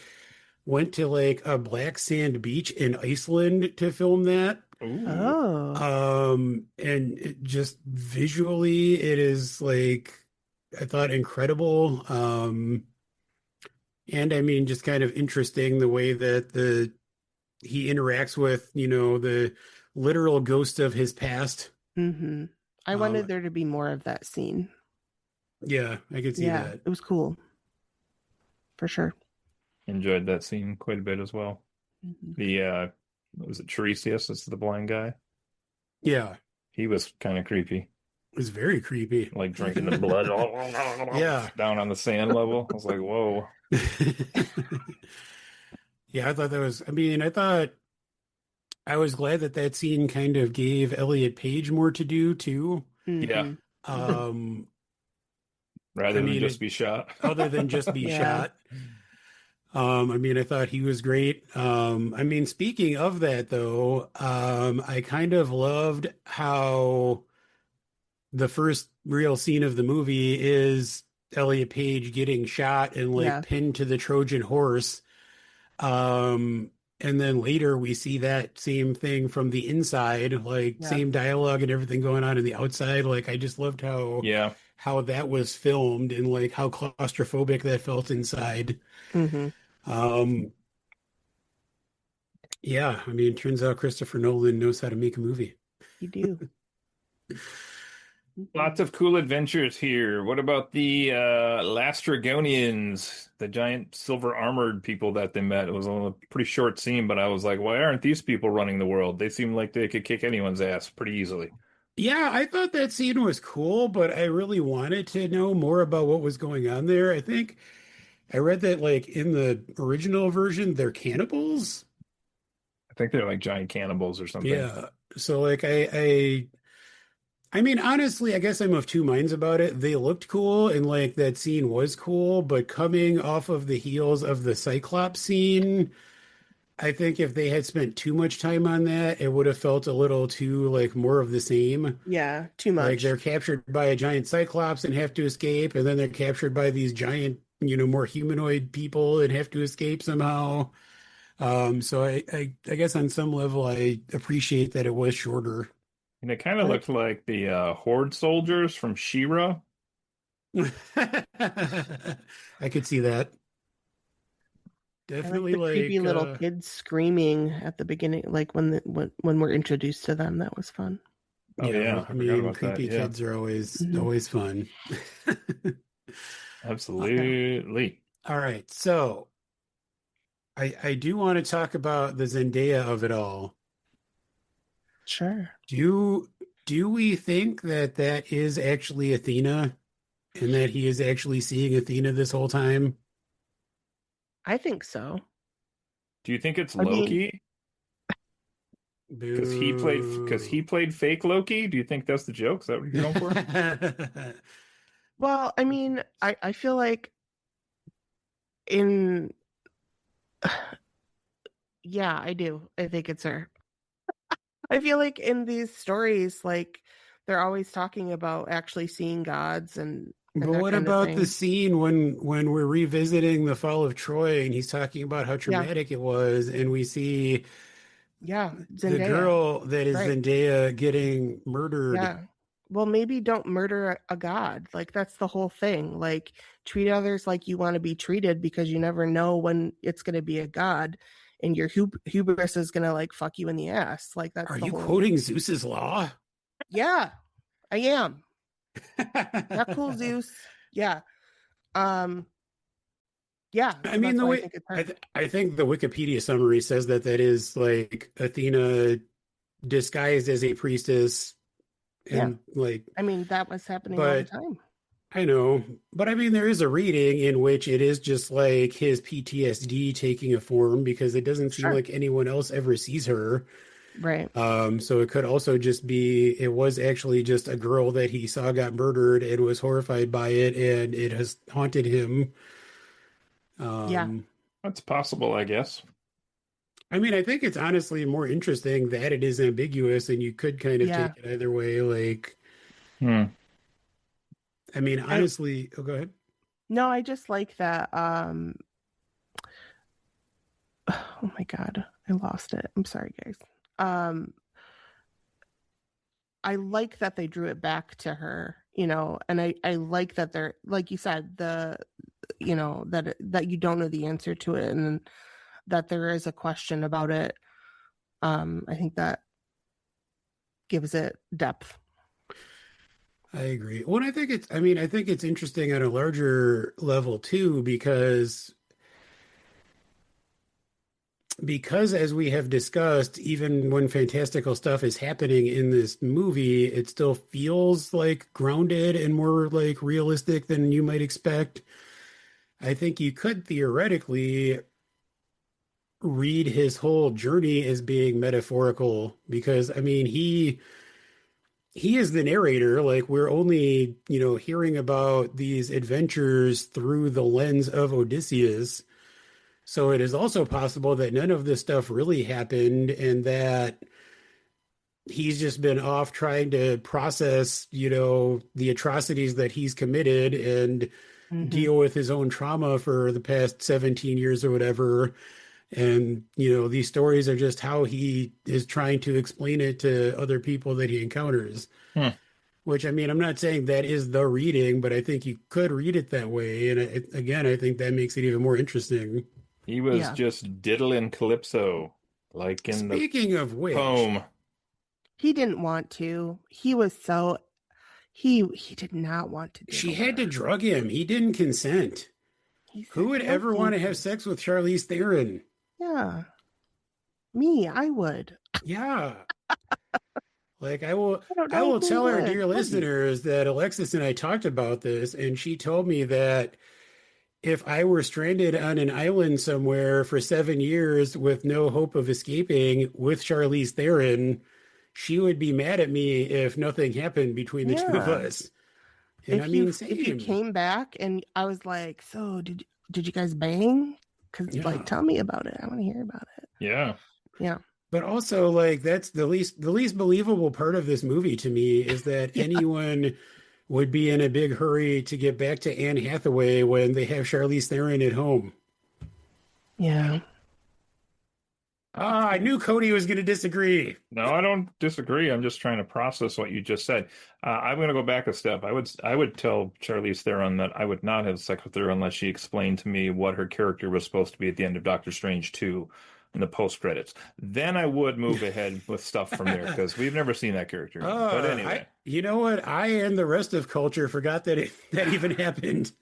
B: went to like a black sand beach in Iceland to film that.
A: Ooh.
C: Oh.
B: And it just visually, it is like I thought incredible. And I mean, just kind of interesting the way that the he interacts with, the literal ghost of his past.
C: Mm-hmm. I wanted
B: Um,
C: there to be more of that scene.
B: yeah, I could see
C: Yeah,
B: that.
C: it was cool for sure.
A: Enjoyed that scene quite a bit as well.
C: Mhm.
A: The what was it Tiresias? That's the blind guy.
B: Yeah,
A: He was kind of creepy.
B: it was very creepy.
A: Like drinking the blood
B: Yeah.
A: down on the sand level. I was like, whoa.
B: Yeah, I thought that was, I mean, I was glad that that scene kind of gave Elliot Page more to do too.
A: Yeah.
C: Mm-hmm.
B: Um, I
A: Rather than
B: mean,
A: just be shot.
B: other than just be
C: Yeah.
B: shot. I mean, I thought he was great. I mean, speaking of that though, I kind of loved how the first real scene of the movie is Elliot Page getting shot and like
C: Yeah.
B: pinned to the Trojan horse. Um, and then later we see that same thing from the inside, like
C: Yeah.
B: same dialogue and everything going on in the outside. Like I just loved
A: Yeah.
B: how that was filmed and like how claustrophobic that felt inside.
C: Mm-hmm.
B: Um, yeah, I mean, it turns out Christopher Nolan knows how to make a movie.
C: You do. Mhm.
A: Lots of cool adventures here. What about the Lastragonians, the giant silver armored people that they met? It was a pretty short scene, but I was like, why aren't these people running the world? They seem like they could kick anyone's ass pretty easily.
B: Yeah, I thought that scene was cool, but I really wanted to know more about what was going on there. I think I read that like in the original version, they're cannibals.
A: I think they're like giant cannibals or something.
B: Yeah. So like I mean honestly, I guess I'm of two minds about it. They looked cool and like that scene was cool, but coming off of the heels of the Cyclops scene, I think if they had spent too much time on that, it would have felt a little too like more of the same.
C: Yeah. Too
B: Like
C: much.
B: they're captured by a giant Cyclops and have to escape, and then they're captured by these giant, more humanoid people and have to escape somehow. So I guess on some level I appreciate that it was shorter.
A: And it kind of
C: I,
A: looked like the Horde soldiers from She-Ra.
B: I could see that.
C: I like
B: Definitely
C: the creepy
B: like
C: little kids screaming at the beginning, like when we're introduced to them. That was fun.
A: Oh
B: yeah,
A: yeah,
B: I
A: I forgot
B: mean
A: about that.
B: creepy
A: Yeah,
B: kids are always
C: Hmm.
B: always fun.
C: Yeah.
A: absolutely.
B: All right, so I do want to talk about the Zendaya of it all.
C: Sure.
B: Do do we think that that is actually Athena? and that he is actually seeing Athena this whole time.
C: I think so.
A: Do you think it's
C: I mean,
A: Loki? Because
B: Boo.
A: he played fake Loki? Do you think that's the joke? Is that what you're going for?
C: well, I mean, I feel like in yeah, I do. I think it's her. I feel like in these stories, like they're always talking about actually seeing gods and
B: But
C: that
B: what
C: kind of
B: about the
C: thing.
B: scene when we're revisiting the fall of Troy and he's talking about how
C: Yeah,
B: traumatic it was, and we see
C: yeah,
B: the
C: Zendaya,
B: girl that is
C: right?
B: Zendaya getting murdered?
C: Yeah. Well, maybe don't murder a god. Like that's the whole thing. Like treat others like you want to be treated because you never know when it's going to be a god, and your hubris is going to like fuck you in the ass. Like that's
B: Are
C: the
B: you
C: whole.
B: quoting Zeus's law?
C: Yeah, I am. That cool Zeus. Yeah. Um. Yeah.
B: I
C: So
B: mean,
C: that's
B: the
C: why I
B: way
C: think it's her.
B: I think the Wikipedia summary says that that is like Athena disguised as a priestess,
C: Yeah.
B: and like,
C: I mean that was happening all the
B: but
C: time.
B: I know, but I mean, there is a reading in which it is just like his PTSD taking a form because it doesn't seem
C: Sure.
B: like anyone else ever sees her.
C: Right.
B: So it could also just be it was actually just a girl that he saw got murdered and was horrified by it, and it has haunted him.
C: Yeah.
B: Um,
A: That's possible, I guess.
B: I mean, I think it's honestly more interesting that it is ambiguous and you could kind of
C: Yeah.
B: take it either way. Like,
A: Hmm.
B: I mean,
C: I
B: honestly, oh, go ahead.
C: no, I just like that. Oh my God, I lost it. I'm sorry, guys. Um, I like that they drew it back to her, and I like that they're like you said, that you don't know the answer to it and that there is a question about it. I think that gives it depth.
B: I agree. Well, I think it's, I mean, I think it's interesting on a larger level too, because as we have discussed, even when fantastical stuff is happening in this movie, it still feels like grounded and more like realistic than you might expect. I think you could theoretically read his whole journey as being metaphorical because I mean he is the narrator. Like we're only, hearing about these adventures through the lens of Odysseus. So it is also possible that none of this stuff really happened and that he's just been off trying to process, the atrocities that he's committed and
C: Mm-hmm.
B: deal with his own trauma for the past 17 years or whatever. And, these stories are just how he is trying to explain it to other people that he encounters.
A: Hmm.
B: Which, I mean, I'm not saying that is the reading, but I think you could read it that way. And again, I think that makes it even more interesting.
A: He was
C: Yeah,
A: just diddling Calypso, like in the
B: Speaking of which,
A: poem.
C: he didn't want to. He did not want to
B: she
C: diddle
B: had to
C: her.
B: drug him. He didn't consent.
C: He
B: Who
C: said,
B: would
C: "No,
B: ever want to
C: thank
B: have
C: you."
B: sex with Charlize Theron?
C: Yeah, me, I would.
B: Yeah. Like
C: I don't
B: I
C: know
B: will
C: who
B: tell our
C: would.
B: dear
C: Wouldn't.
B: listeners that Alexis and I talked about this, and she told me that if I were stranded on an island somewhere for 7 years with no hope of escaping with Charlize Theron, she would be mad at me if nothing happened between the two of
C: Yeah.
B: us. And I mean,
C: If you
B: same.
C: came back and I was like, "So, did you guys bang?" Cuz like
B: Yeah.
C: tell me about it. I want to hear about it.
A: Yeah.
C: Yeah.
B: But also, like, that's the least believable part of this movie to me is that
C: Yeah.
B: anyone would be in a big hurry to get back to Anne Hathaway when they have Charlize Theron at home.
C: Yeah.
B: Ah, I knew Cody was going to disagree.
A: No, I don't disagree. I'm just trying to process what you just said. I'm going to go back a step. I would tell Charlize Theron that I would not have sex with her unless she explained to me what her character was supposed to be at the end of Doctor Strange 2 in the post credits. Then I would move ahead with stuff from there because we've never seen that character. But anyway,
B: You know what? I and the rest of culture forgot that that even happened.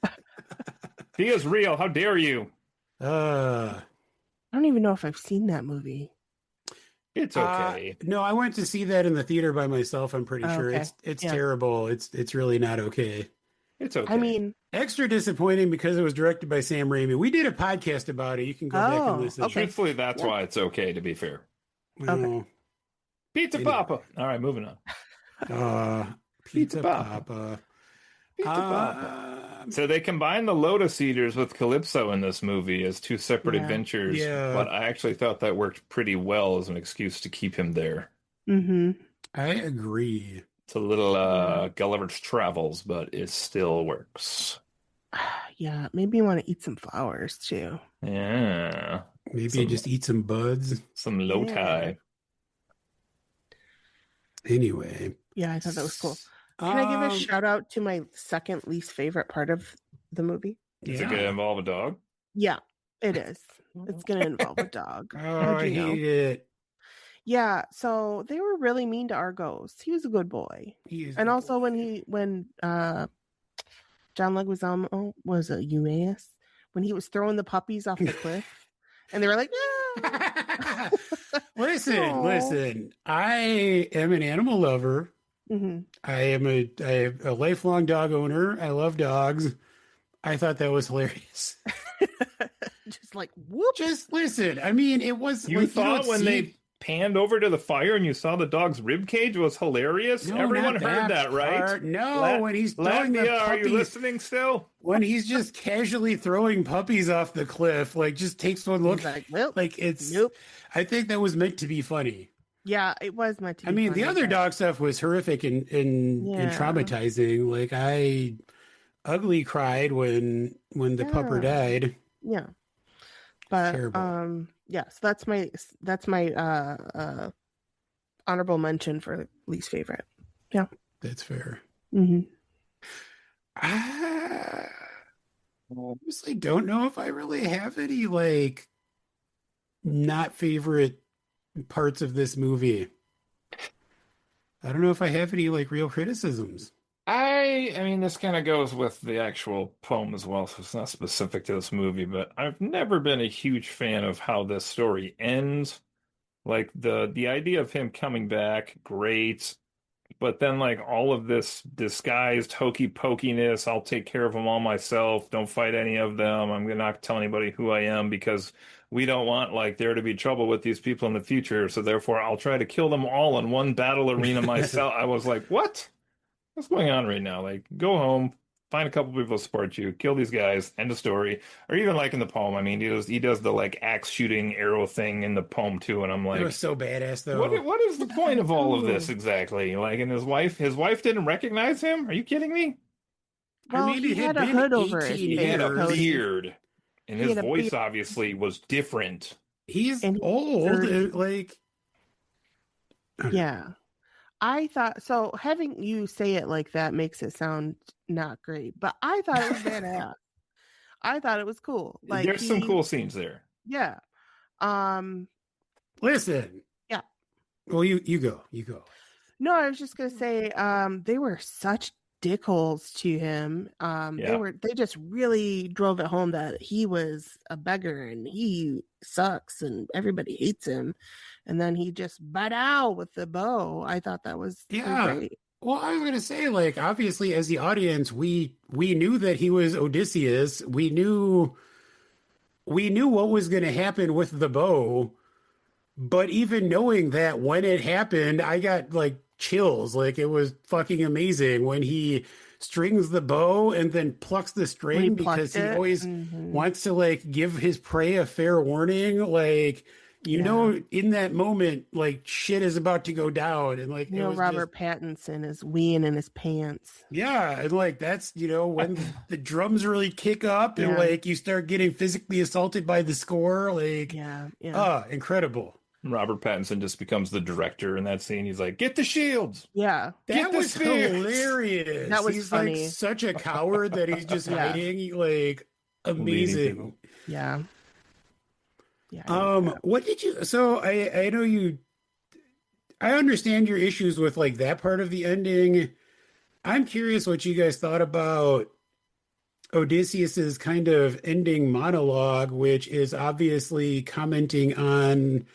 A: he is real. How dare you?
B: Uh,
C: I don't even know if I've seen that movie.
A: It's okay.
B: no, I went to see that in the theater by myself. I'm pretty
C: Oh,
B: sure
C: okay.
B: it's
C: Yeah.
B: terrible. It's really not okay.
A: It's
C: I
A: okay.
C: mean,
B: Extra disappointing because it was directed by Sam Raimi. We did a podcast about it. You can go back and
C: oh,
B: listen.
C: okay.
A: Truthfully, that's
C: Yeah.
A: why it's okay, to be fair.
C: Okay.
B: Well,
A: Pizza
B: anyway.
A: Papa. All right, moving on. Pizza
B: Pizza
A: Papa.
B: Papa.
A: Pizza Papa.
B: Um,
A: So they combine the Lotus Eaters with Calypso in this movie as two separate
C: Yeah.
A: adventures,
B: yeah,
A: but I actually thought that worked pretty well as an excuse to keep him there.
C: Mm-hmm.
B: I agree.
A: It's a little
C: Yeah.
A: Gulliver's Travels, but it still works.
C: Yeah. Maybe you want to eat some flowers too.
A: Yeah.
B: Maybe
A: Some
B: just eat some buds.
A: some
C: Yeah.
A: loti.
B: Anyway.
C: Yeah, I thought that was cool. Can I give a
B: Um,
C: shout out to my second least favorite part of the movie?
A: Is it gonna
B: yeah.
A: involve a dog?
C: Yeah, it is. It's going to involve a dog.
B: Oh,
C: How'd
B: I
C: you know?
B: hate it.
C: Yeah, so they were really mean to our ghost. He was a good boy.
B: He is
C: And
B: the
C: also
B: boy.
C: when John Leguizamo was a UAS, when he was throwing the puppies off the cliff and they were like, "Ah!"
B: Listen,
C: Aw.
B: listen. I am an animal lover.
C: Mhm.
B: I am a lifelong dog owner. I love dogs. I thought that was hilarious.
C: Just like whoop.
B: Just listen. I mean, it was
A: You
B: like
A: thought
B: don't
A: when
B: see-
A: they panned over to the fire and you saw the dog's rib cage was hilarious?
B: No,
A: Everyone
B: not
A: heard that, right?
B: part. No, when he's throwing the
A: Latvia, are you
B: puppies,
A: listening still?
B: when he's just casually throwing puppies off the cliff, like just takes one look.
C: He's like, well,
B: Like it's.
C: nope.
B: I think that was meant to be funny.
C: Yeah, it was meant to be
B: I mean, the
C: funny,
B: other
C: but-
B: dog stuff was horrific and
C: Yeah.
B: traumatizing. Like I ugly cried when the pupper
C: Yeah.
B: died.
C: Yeah. But
B: Terrible.
C: yeah, so that's my honorable mention for least favorite.
B: That's fair.
C: Mm-hmm.
B: I honestly don't know if I really have any like not favorite parts of this movie. I don't know if I have any like real criticisms.
A: I mean, this kind of goes with the actual poem as well, so it's not specific to this movie, but I've never been a huge fan of how this story ends. Like the idea of him coming back, great, but then like all of this disguised hokey pokiness, I'll take care of them all myself, don't fight any of them, I'm gonna not tell anybody who I am because we don't want like there to be trouble with these people in the future, so therefore I'll try to kill them all in one battle arena myself. I was like, what? What's going on right now? Like, go home, find a couple people to support you, kill these guys, end of story. Or even like in the poem, I mean, he does the like axe shooting arrow thing in the poem too, and I'm
B: It
A: like,
B: was so badass though.
A: what is the point of all of this exactly? Like, and his wife didn't recognize him? Are you kidding me?
B: I
C: Well,
B: mean,
C: he
B: it had
C: had a
B: been
C: hood over his
B: 18
A: He had a
B: years.
A: beard, and
C: He
A: his
C: had a
A: voice
C: beard.
A: obviously was different.
B: He's
C: And he's
B: old.
C: 30.
B: Like
C: Yeah. I thought so. Having you say it like that makes it sound not great, but I thought it was badass. I thought it was cool. Like
A: There's some
C: he-
A: cool scenes there.
C: Yeah.
B: listen.
C: Yeah.
B: Well, you go. You go.
C: No, I was just gonna say, they were such dickholes to him.
A: Yeah.
C: They just really drove it home that he was a beggar and he sucks and everybody hates him. And then he just bow with the bow. I thought that was
B: Yeah.
C: great.
B: Well, I was gonna say, like, obviously, as the audience, we knew that he was Odysseus. We knew what was gonna happen with the bow, but even knowing that when it happened, I got like chills. Like it was fucking amazing when he strings the bow and then plucks the
C: When he
B: string
C: plucked
B: because he
C: it.
B: always
C: Mhm.
B: wants to like give his prey a fair warning. Like you
C: Yeah.
B: know, in that moment, like shit is about to go down, and like
C: You
B: it
C: know,
B: was
C: Robert
B: just,
C: Pattinson is weeing in his pants.
B: yeah, and like that's when the drums really kick up and
C: Yeah.
B: like you start getting physically assaulted by the score. Like
C: Yeah, yeah,
B: incredible.
A: Robert Pattinson just becomes the director in that scene. He's like, get the shields.
C: yeah.
A: Get
B: That
A: the
B: was
A: spears.
B: hilarious.
C: That was
B: he's
C: funny.
B: like such a coward that he's just
C: Yeah.
B: hiding. Like
A: Leading
B: amazing.
A: people.
C: Yeah. Yeah. I like that.
B: What did you? So I know you. I understand your issues with like that part of the ending. I'm curious what you guys thought about Odysseus's kind of ending monologue, which is obviously commenting on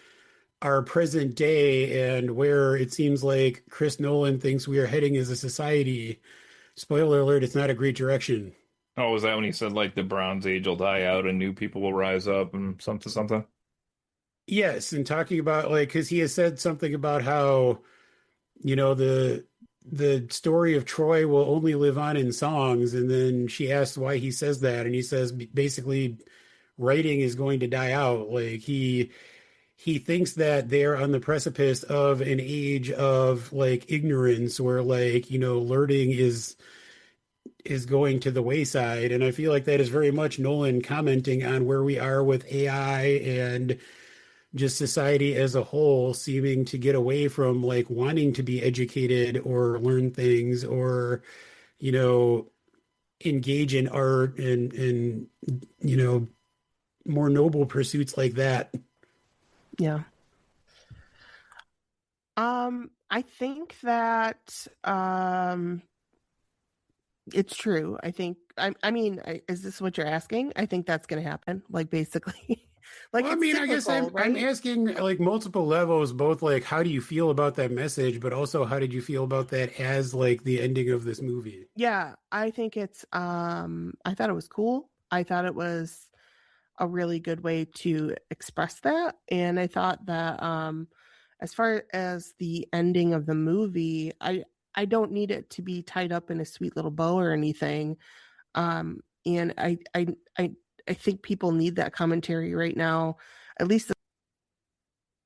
B: our present day and where it seems like Chris Nolan thinks we are heading as a society. Spoiler alert, it's not a great direction.
A: Oh, was that when he said like the Bronze Age will die out and new people will rise up and something something?
B: Yes, and talking about like because he has said something about how the story of Troy will only live on in songs, and then she asked why he says that, and he says basically writing is going to die out. Like he thinks that they're on the precipice of an age of like ignorance where like learning is going to the wayside, and I feel like that is very much Nolan commenting on where we are with AI and just society as a whole seeming to get away from like wanting to be educated or learn things or you know engage in art and you know more noble pursuits like that.
C: Yeah. I think that it's true. I mean, is this what you're asking? I think that's going to happen. Like basically, like
B: Well, I
C: it's
B: mean, I guess
C: cyclical,
B: I'm
C: right?
B: asking like multiple levels, both like how do you feel about that message, but also how did you feel about that as like the ending of this movie?
C: Yeah, I think it's I thought it was cool. I thought it was a really good way to express that, and I thought that as far as the ending of the movie, I don't need it to be tied up in a sweet little bow or anything. And I I think people need that commentary right now. At least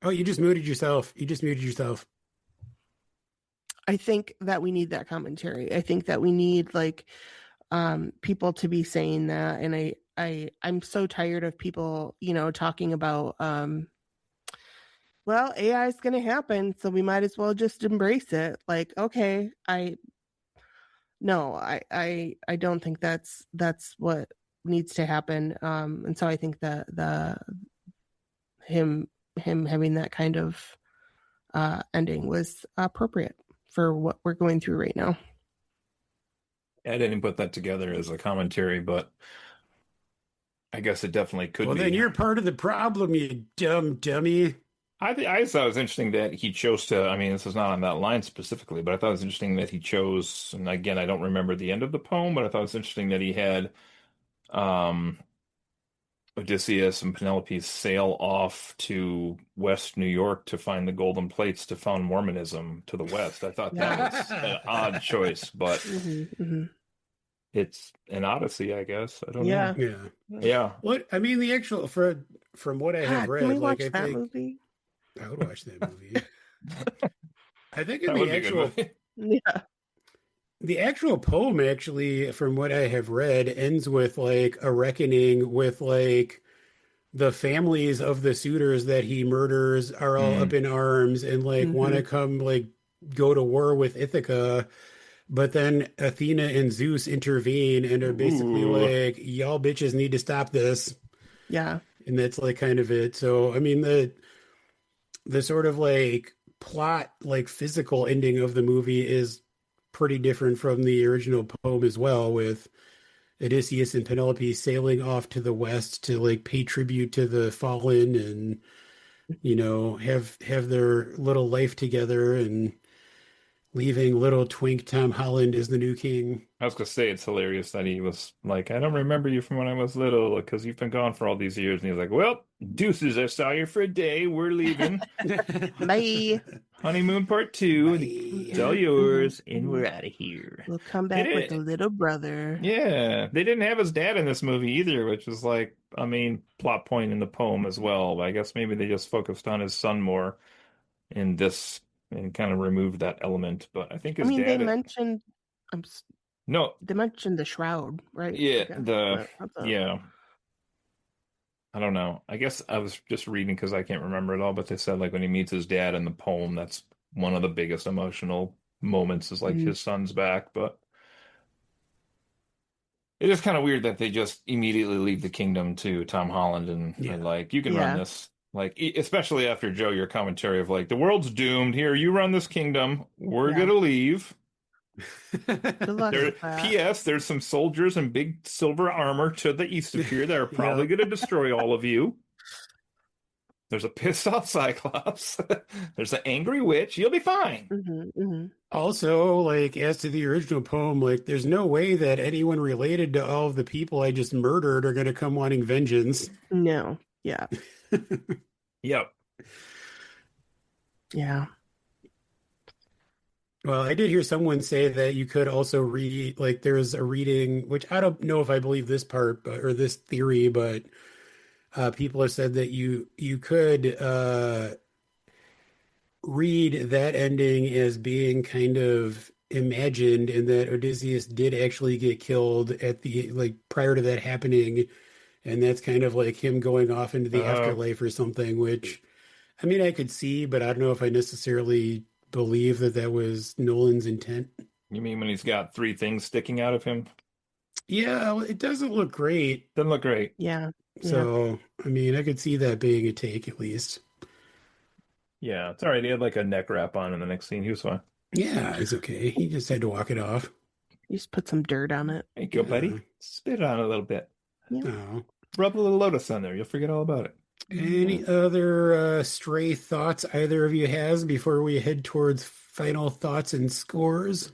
B: Oh, you just muted yourself. You just muted yourself.
C: I think that we need that commentary. I think that we need like people to be saying that, and I'm so tired of people, talking about well, AI is going to happen, so we might as well just embrace it. Like, okay, I no, I don't think that's what needs to happen. And so I think that the him him having that kind of ending was appropriate for what we're going through right now.
A: I didn't put that together as a commentary, but I guess it definitely could
B: Well, then
A: be.
B: you're part of the problem, you dumb dummy.
A: I thought it was interesting that he chose to. I mean, this is not on that line specifically, but I thought it was interesting that he chose. And again, I don't remember the end of the poem, but I thought it was interesting that he had um, Odysseus and Penelope sail off to West New York to find the golden plates to found Mormonism to the west. I thought that
C: Yeah.
A: was an odd choice, but
C: Hmm.
A: it's an Odyssey, I guess. I don't know.
C: Yeah.
B: Yeah.
A: Yeah,
B: What I mean, the actual from what I have
C: God, can we
B: read, like
C: watch
B: I
C: that
B: think
C: movie?
B: I would watch that movie. I think in
A: that would be a good movie.
C: Yeah.
B: the actual poem actually, from what I have read, ends with like a reckoning with like the families of the suitors that he murders are all up
A: Mm.
B: in arms and like want to
C: Hmm.
B: come like go to war with Ithaca. But then Athena and Zeus intervene and are basically
A: Ooh.
B: like, y'all bitches need to stop this.
C: Yeah.
B: And that's like kind of it. So, I mean, the sort of like plot, like physical ending of the movie is pretty different from the original poem as well, with Odysseus and Penelope sailing off to the west to like pay tribute to the fallen and have their little life together and leaving little twink Tom Holland as the new king.
A: I was gonna say it's hilarious that he was like, I don't remember you from when I was little because you've been gone for all these years. And he was like, well, deuces, I saw you for a day. We're leaving.
C: Bye.
A: Honeymoon part two. It's all
B: Bye.
A: yours, and we're out of here.
C: We'll come
A: They
C: back with a
A: didn't,
C: little brother.
A: yeah, they didn't have his dad in this movie either, which was like, I mean, plot point in the poem as well. But I guess maybe they just focused on his son more in this and kind of removed that element. But I think
C: I
A: his
C: mean,
A: dad,
C: I'm s-
A: no,
C: they mentioned the shroud, right? I
A: yeah,
C: guess. But that's a,
A: yeah. I don't know. I guess I was just reading because I can't remember it all, but they said like when he meets his dad in the poem, that's one of the biggest emotional moments is like
C: mm,
A: his son's back. But it is kind of weird that they just immediately leave the kingdom to Tom Holland and are
B: Yeah.
A: like, you can run
C: yeah,
A: this. Like, especially after Joe, your commentary of like, the world's doomed. Here, you run this kingdom. We're
C: yeah.
A: gonna leave.
C: Good luck
A: There,
C: with that.
A: P.S. There's some soldiers in big silver armor to the east of here that are probably
B: Yep.
A: going to destroy all of you. There's a pissed off Cyclops. There's an angry witch. You'll be fine.
C: Hmm.
B: Also, like as to the original poem, like there's no way that anyone related to all of the people I just murdered are going to come wanting vengeance.
C: No. Yeah.
A: Yep.
C: Yeah.
B: Well, I did hear someone say that you could also read, like there's a reading, which I don't know if I believe this part, or this theory, but people have said that you could read that ending as being kind of imagined, and that Odysseus did actually get killed at the like prior to that happening, and that's kind of like him going off into the
A: Uh,
B: afterlife or something, which I mean I could see, but I don't know if I necessarily believe that that was Nolan's intent.
A: you mean when he's got three things sticking out of him?
B: Yeah, well, it doesn't look great.
A: Doesn't look great.
C: Yeah. Yeah.
B: So, I mean, I could see that being a take at least.
A: Yeah, it's all right. He had like a neck wrap on in the next scene. He was fine.
B: Yeah, it's okay. He just had to walk it off.
C: You just put some dirt on it.
A: There you go,
B: Yeah.
A: buddy. Spit on it a little bit.
C: Yeah.
B: Oh.
A: Rub a little lotus on there. You'll forget all about it.
B: Any other stray thoughts either of you has before we head towards final thoughts and scores?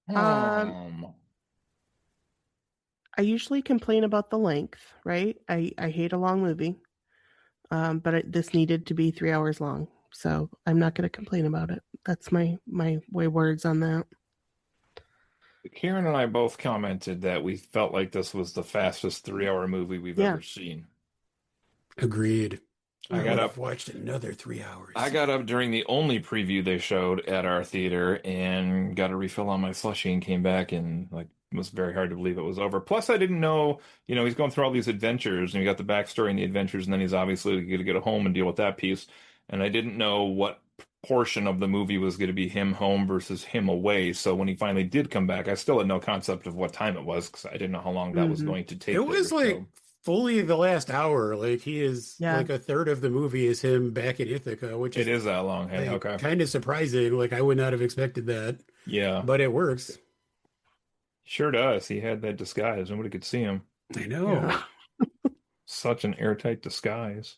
C: Um,
A: Um,
C: I usually complain about the length, right? I hate a long movie. But this needed to be 3 hours long, so I'm not going to complain about it. That's my way words on that.
A: Karen and I both commented that we felt like this was the fastest 3 hour movie we've
C: Yeah.
A: ever seen.
B: Agreed.
A: I
B: I
A: got
B: would
A: up.
B: have watched another 3 hours.
A: I got up during the only preview they showed at our theater and got a refill on my slushie and came back and like it was very hard to believe it was over. Plus, I didn't know, he's going through all these adventures and you got the backstory and the adventures, and then he's obviously going to get home and deal with that piece. And I didn't know what portion of the movie was going to be him home versus him away. So when he finally did come back, I still had no concept of what time it was because I didn't know how long that was
C: Mhm.
A: going to take.
B: It
A: that
B: was
A: you're
B: like
A: still-
B: fully the last hour. Like he is
C: Yeah.
B: like a third of the movie is him back in Ithaca, which
A: It
B: is
A: is that long. Hey,
B: like,
A: okay.
B: kind of surprising. Like I would not have expected that,
A: Yeah,
B: but it works.
A: sure does. He had that disguise. Nobody could see him.
B: I know.
C: Yeah.
A: Such an airtight disguise.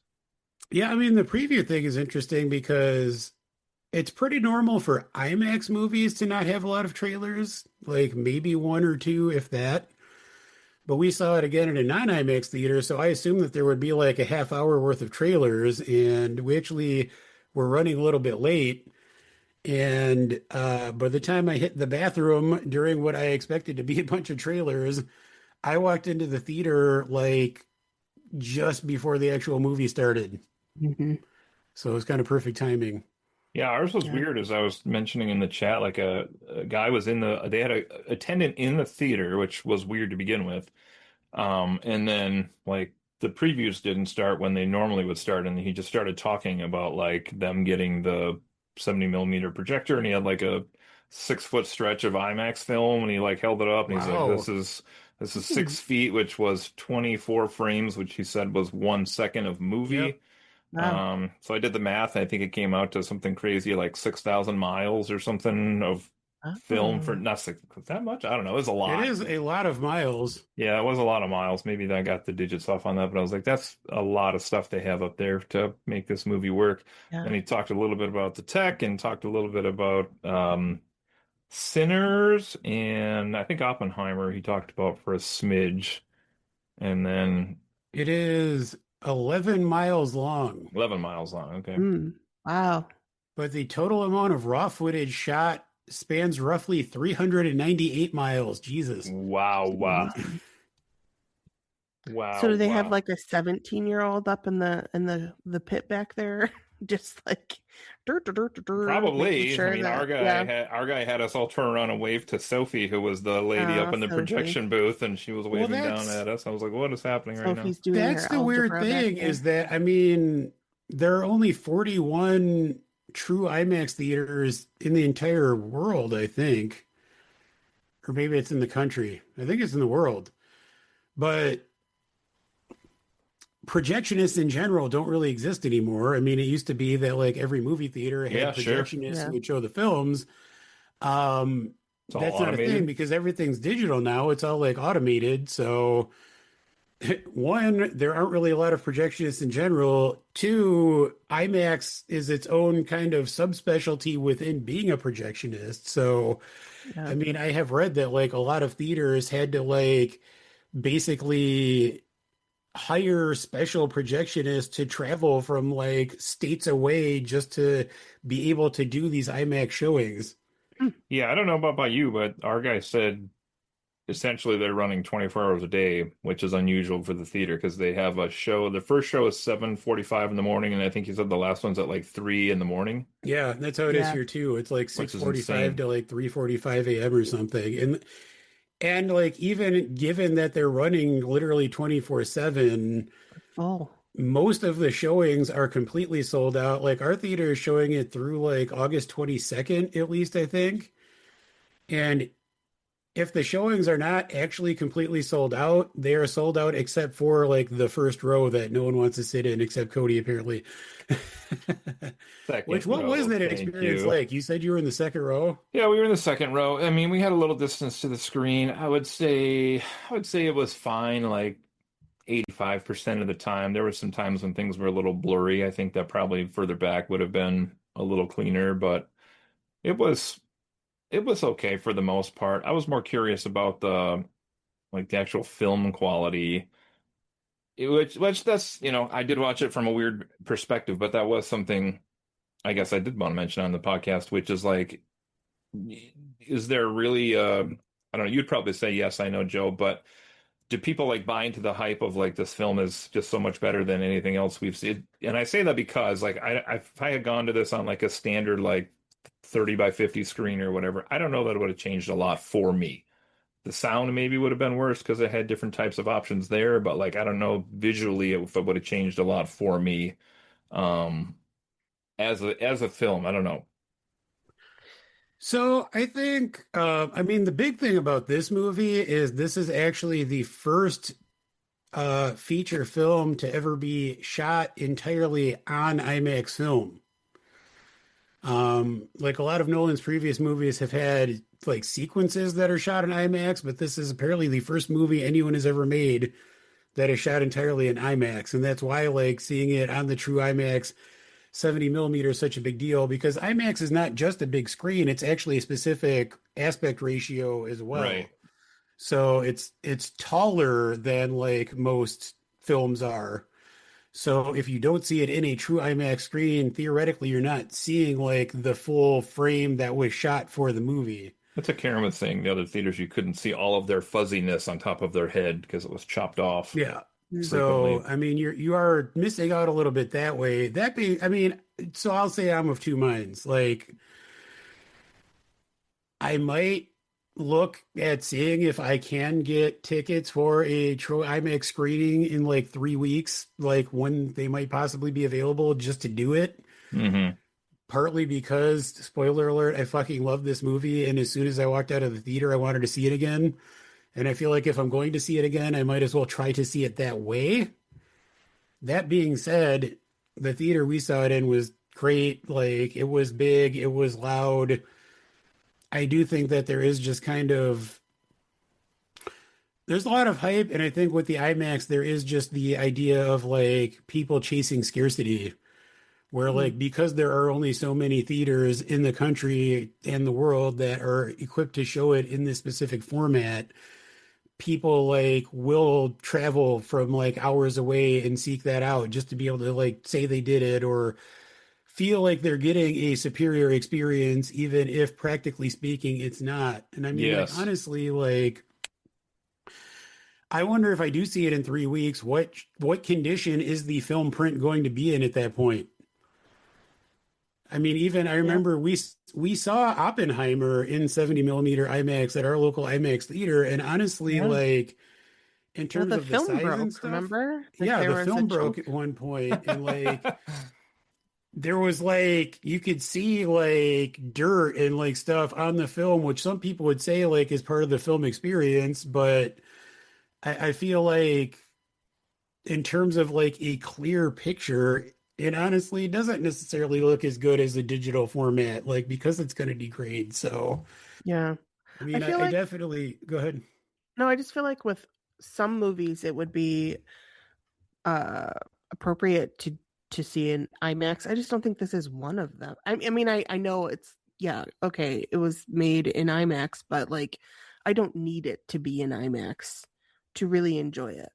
B: Yeah, I mean the preview thing is interesting because it's pretty normal for IMAX movies to not have a lot of trailers, like maybe one or two, if that. But we saw it again in a non-IMAX theater, so I assumed that there would be like a half hour worth of trailers, and we actually were running a little bit late. And by the time I hit the bathroom during what I expected to be a bunch of trailers, I walked into the theater like just before the actual movie started.
C: Mhm.
B: So it was kind of perfect timing.
A: Yeah, ours was
C: Yeah.
A: weird, as I was mentioning in the chat. Like a guy was they had a attendant in the theater, which was weird to begin with. And then like the previews didn't start when they normally would start, and he just started talking about like them getting the 70 millimeter projector, and he had like a 6 foot stretch of IMAX film, and he like held it up, and he's like,
B: Wow.
A: this is 6 feet, which was 24 frames, which he said was 1 second of movie.
B: Yep.
C: Wow.
A: So I did the math. I think it came out to something crazy like 6,000 miles or something of film for
C: Oh.
A: not six, that much. I don't know. It was a lot.
B: It is a lot of miles.
A: Yeah, it was a lot of miles. Maybe I got the digits off on that, but I was like, that's a lot of stuff they have up there to make this movie work.
C: Yeah.
A: And he talked a little bit about the tech and talked a little bit about Sinners, and I think Oppenheimer he talked about for a smidge. And then
B: It is 11 miles long,
A: 11 miles long. Okay.
C: Wow.
B: but the total amount of raw footage shot spans roughly 398 miles. Jesus.
A: Wow, wow.
C: Amazing.
A: Wow,
C: So do they have
A: wow.
C: like a 17-year-old up in the pit back there, just like
A: Probably.
C: making sure
A: I mean,
C: that,
A: our guy had us all turn around and wave to Sophie, who was the lady up in the
C: Sophie.
A: projection booth, and she was
B: Well,
A: waving down
B: that's-
A: at us. I was like, what is happening right now?
C: Sophie's doing
B: That's
C: her
B: the weird
C: algebra back
B: thing
C: there.
B: is that, I mean, there are only 41 true IMAX theaters in the entire world, I think. Or maybe it's in the country. I think it's in the world. But projectionists in general don't really exist anymore. I mean, it used to be that like every movie theater had
A: Yeah, sure.
B: projectionists
C: Yeah.
B: who would show the films.
A: It's all
B: That's not a thing
A: automated.
B: because everything's digital now. It's all like automated. So one, there aren't really a lot of projectionists in general. Two, IMAX is its own kind of subspecialty within being a projectionist. So,
C: Yeah.
B: I mean, I have read that like a lot of theaters had to like basically hire special projectionists to travel from like states away just to be able to do these IMAX showings.
C: Hmm.
A: Yeah, I don't know about you, but our guy said essentially they're running 24 hours a day, which is unusual for the theater because they have a show. The first show is 7:45 in the morning, and I think he said the last one's at like 3 in the morning,
B: Yeah, that's how it is
C: Yeah.
B: here too. It's like
A: which is
B: 6:45
A: insane.
B: to like 3:45 a.m. or something. And like even given that they're running literally 24/7,
C: Oh.
B: most of the showings are completely sold out. Like our theater is showing it through like August 22nd at least, I think. And if the showings are not actually completely sold out, they are sold out except for like the first row that no one wants to sit in except Cody apparently.
A: Second
B: Which what was
A: row,
B: that
A: thank
B: experience
A: you.
B: like? You said you were in the second row?
A: Yeah, we were in the second row. I mean, we had a little distance to the screen. I would say it was fine, like 85% of the time. There were some times when things were a little blurry. I think that probably further back would have been a little cleaner, but it was it was okay for the most part. I was more curious about the actual film quality. Which that's, I did watch it from a weird perspective, but that was something I guess I did want to mention on the podcast, which is like, is there really I don't know, you'd probably say yes, I know, Joe, but do people like buy into the hype of like this film is just so much better than anything else we've seen? And I say that because like if I had gone to this on like a standard like 30 by 50 screen or whatever, I don't know that it would have changed a lot for me. The sound maybe would have been worse because it had different types of options there, but like I don't know visually if it would have changed a lot for me um as a film. I don't know.
B: So I think, I mean, the big thing about this movie is this is actually the first feature film to ever be shot entirely on IMAX film. Like a lot of Nolan's previous movies have had like sequences that are shot in IMAX, but this is apparently the first movie anyone has ever made that is shot entirely in IMAX. And that's why like seeing it on the true IMAX 70 millimeter is such a big deal because IMAX is not just a big screen, it's actually a specific aspect ratio as
A: Right.
B: well. So it's taller than like most films are. So if you don't see it in a true IMAX screen, theoretically you're not seeing like the full frame that was shot for the movie.
A: That's a Karen was saying. The other theaters, you couldn't see all of their fuzziness on top of their head because it was chopped off
B: Yeah. So
A: frequently.
B: I mean you are missing out a little bit that way. That being I mean, so I'll say I'm of two minds. Like I might look at seeing if I can get tickets for a true IMAX screening in like 3 weeks, like when they might possibly be available just to do it.
A: Hmm.
B: Partly because, spoiler alert, I fucking love this movie. And as soon as I walked out of the theater, I wanted to see it again. And I feel like if I'm going to see it again, I might as well try to see it that way. That being said, the theater we saw it in was great. Like it was big, it was loud. I do think that there is just kind of there's a lot of hype, and I think with the IMAX, there is just the idea of like people chasing scarcity, where
C: Hmm.
B: like because there are only so many theaters in the country and the world that are equipped to show it in this specific format, people like will travel from like hours away and seek that out just to be able to like say they did it or feel like they're getting a superior experience, even if practically speaking, it's not. And I mean, like
A: Yes.
B: honestly, like I wonder if I do see it in 3 weeks, what condition is the film print going to be in at that point? I mean, even I
C: Yeah.
B: remember we saw Oppenheimer in 70 millimeter IMAX at our local IMAX theater, and honestly,
C: Yeah.
B: like in
C: Well,
B: terms
C: the
B: of the
C: film
B: size and
C: broke,
B: stuff,
C: remember? Like
B: yeah,
C: there
B: the
C: was a
B: film broke
C: chunk.
B: at one point, and like there was like you could see like dirt and like stuff on the film, which some people would say like is part of the film experience, but I feel like in terms of like a clear picture, it honestly doesn't necessarily look as good as a digital format, like because it's going to degrade. So,
C: Yeah.
B: I
C: I
B: mean,
C: feel
B: I
C: like
B: definitely go ahead.
C: no, I just feel like with some movies it would be uh appropriate to see in IMAX. I just don't think this is one of them. I mean, I know it's, yeah, okay, it was made in IMAX, but like I don't need it to be in IMAX to really enjoy it.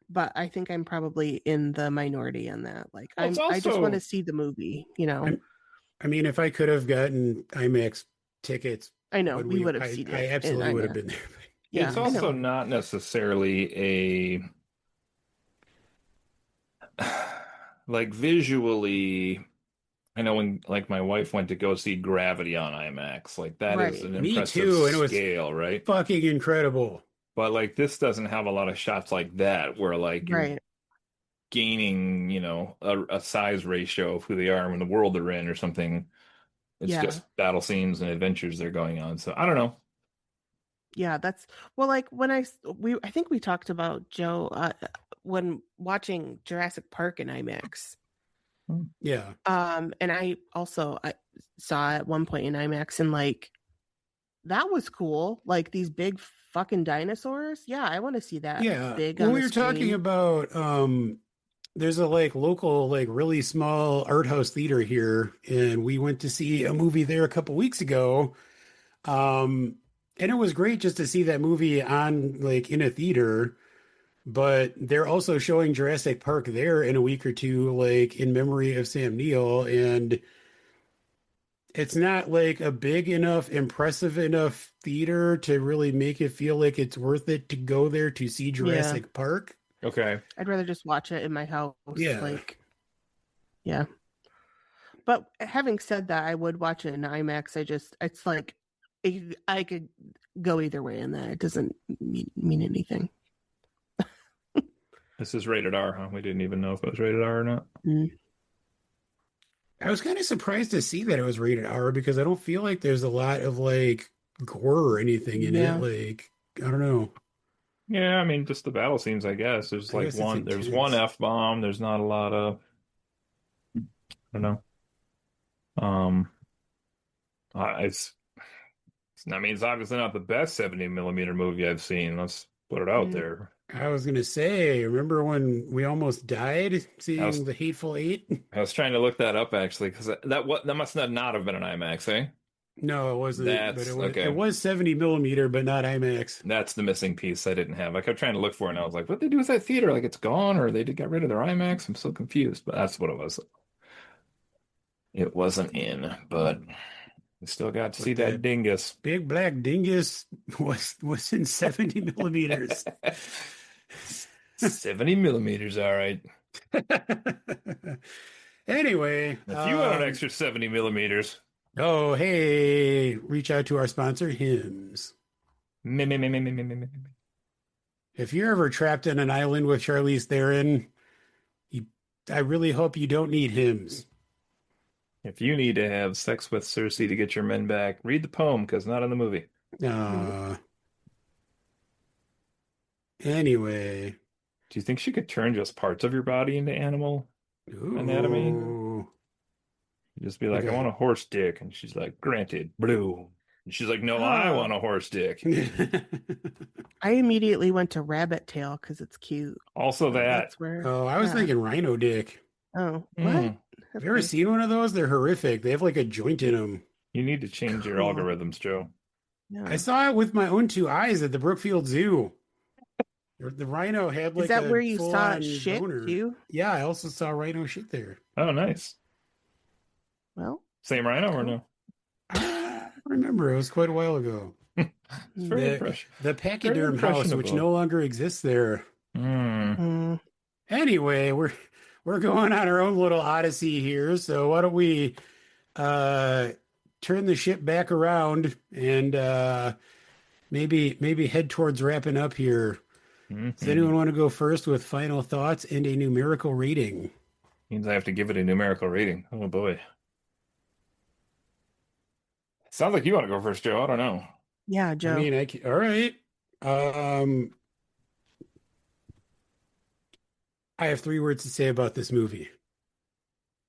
C: But I think I'm probably in the minority on that. Like
A: Well, it's
C: I just want to
A: also
C: see the movie, you know.
B: I mean, if I could have gotten IMAX tickets,
C: I know
B: would
C: we
B: we?
C: would have seen
B: I
C: it in
B: absolutely would have
C: IMAX.
B: been there.
C: Yeah,
A: it's
C: I
A: also
C: know.
A: not necessarily a like visually. I know when like my wife went to go see Gravity on IMAX, like that is
C: Right.
A: an
B: Me
A: impressive
B: too, and it was
A: scale, right?
B: fucking incredible.
A: But like this doesn't have a lot of shots like that where like you're
C: Right.
A: gaining, a size ratio of who they are and the world they're in or something. It's
C: Yeah.
A: just battle scenes and adventures they're going on. So I don't know.
C: Yeah, that's well, like when I think we talked about Joe when watching Jurassic Park in IMAX.
B: Yeah,
C: And I saw at one point in IMAX, and like that was cool. Like these big fucking dinosaurs. Yeah, I want to see that
B: yeah.
C: big
B: When
C: on
B: we
C: the
B: were talking
C: screen.
B: about, there's a like local, like really small art house theater here, and we went to see a movie there a couple weeks ago. Um, and it was great just to see that movie on like in a theater. But they're also showing Jurassic Park there in a week or two, like in memory of Sam Neill. And it's not like a big enough, impressive enough theater to really make it feel like it's worth it to go there to see
C: Yeah,
B: Jurassic Park.
A: Okay.
C: I'd rather just watch it in my house.
B: Yeah.
C: Like, yeah. But having said that, I would watch it in IMAX. It's like I could go either way in that. It doesn't mean anything.
A: This is rated R, huh? We didn't even know if it was rated R or not.
C: Mm.
B: I was kind of surprised to see that it was rated R because I don't feel like there's a lot of like gore or anything in it.
C: Yeah.
B: Like, I don't know.
A: Yeah, I mean, just the battle scenes, I guess.
B: I guess it's
A: There's one
B: intense.
A: F-bomb. There's not a lot of, I don't know. Um, it's, I mean, it's obviously not the best 70 millimeter movie I've seen. Let's put it out
C: Mm.
A: there.
B: I was gonna say, remember when we almost died
A: I
B: seeing
A: was,
B: The Hateful Eight?
A: I was trying to look that up actually, because that must not have been an IMAX, eh?
B: No, it wasn't, but
A: That's
B: it
A: okay.
B: was 70 millimeter, but not IMAX.
A: That's the missing piece I didn't have. I kept trying to look for it, and I was like, what did they do with that theater? Like, it's gone, or they did get rid of their IMAX? I'm so confused, but that's what it was. It wasn't in, but we still got to see
B: But
A: that
B: that
A: dingus.
B: big black dingus was in 70 millimeters.
A: 70 millimeters, all right.
B: Anyway,
A: If you want an extra 70 millimeters,
B: oh hey, reach out to our sponsor, Hims.
A: me, me, me, me, me, me, me, me, me.
B: If you're ever trapped on an island with Charlize Theron, you, I really hope you don't need Hims.
A: If you need to have sex with Cersei to get your men back, read the poem because not in the movie.
C: Mm.
B: Uh, anyway,
A: Do you think she could turn just parts of your body into animal anatomy?
C: Mm.
B: ooh,
A: You just be
B: like
A: like, I
B: a
A: want a horse dick. And she's like, granted, blue. And she's like, no, I
C: Oh,
A: want a horse dick.
C: I immediately went to rabbit tail because it's cute.
A: Also that.
C: That's where.
B: Oh, I was
C: Yeah.
B: thinking rhino dick.
C: Oh, what?
A: Mm,
B: Have you ever
C: Okay.
B: seen one of those? They're horrific. They have like a joint in them.
A: you need to change your
C: Cool.
A: algorithms, Joe.
B: I
C: Yeah.
B: saw it with my own two eyes at the Brookfield Zoo. The rhino had
C: Is
B: like
C: that
B: a
C: where you saw it
B: full-on
C: shit
B: boner.
C: too?
B: Yeah, I also saw rhino shit there.
A: Oh, nice.
C: Well,
A: Same rhino or
C: cool.
A: no?
B: I don't remember. It was quite a while ago.
A: It's
C: Mm.
B: The
A: very
B: pachyderm house, which
A: impressionable.
B: no longer exists there.
A: Mm.
C: Mm.
B: Anyway, we're going on our own little odyssey here. So why don't we uh turn the ship back around and maybe head towards wrapping up here. Does anyone
A: Mhm.
B: want to go first with final thoughts and a numerical rating?
A: Means I have to give it a numerical rating. Oh boy. Sounds like you want to go first, Joe. I don't know.
C: Yeah,
B: I
C: Joe.
B: mean, all right. Um, I have three words to say about this movie.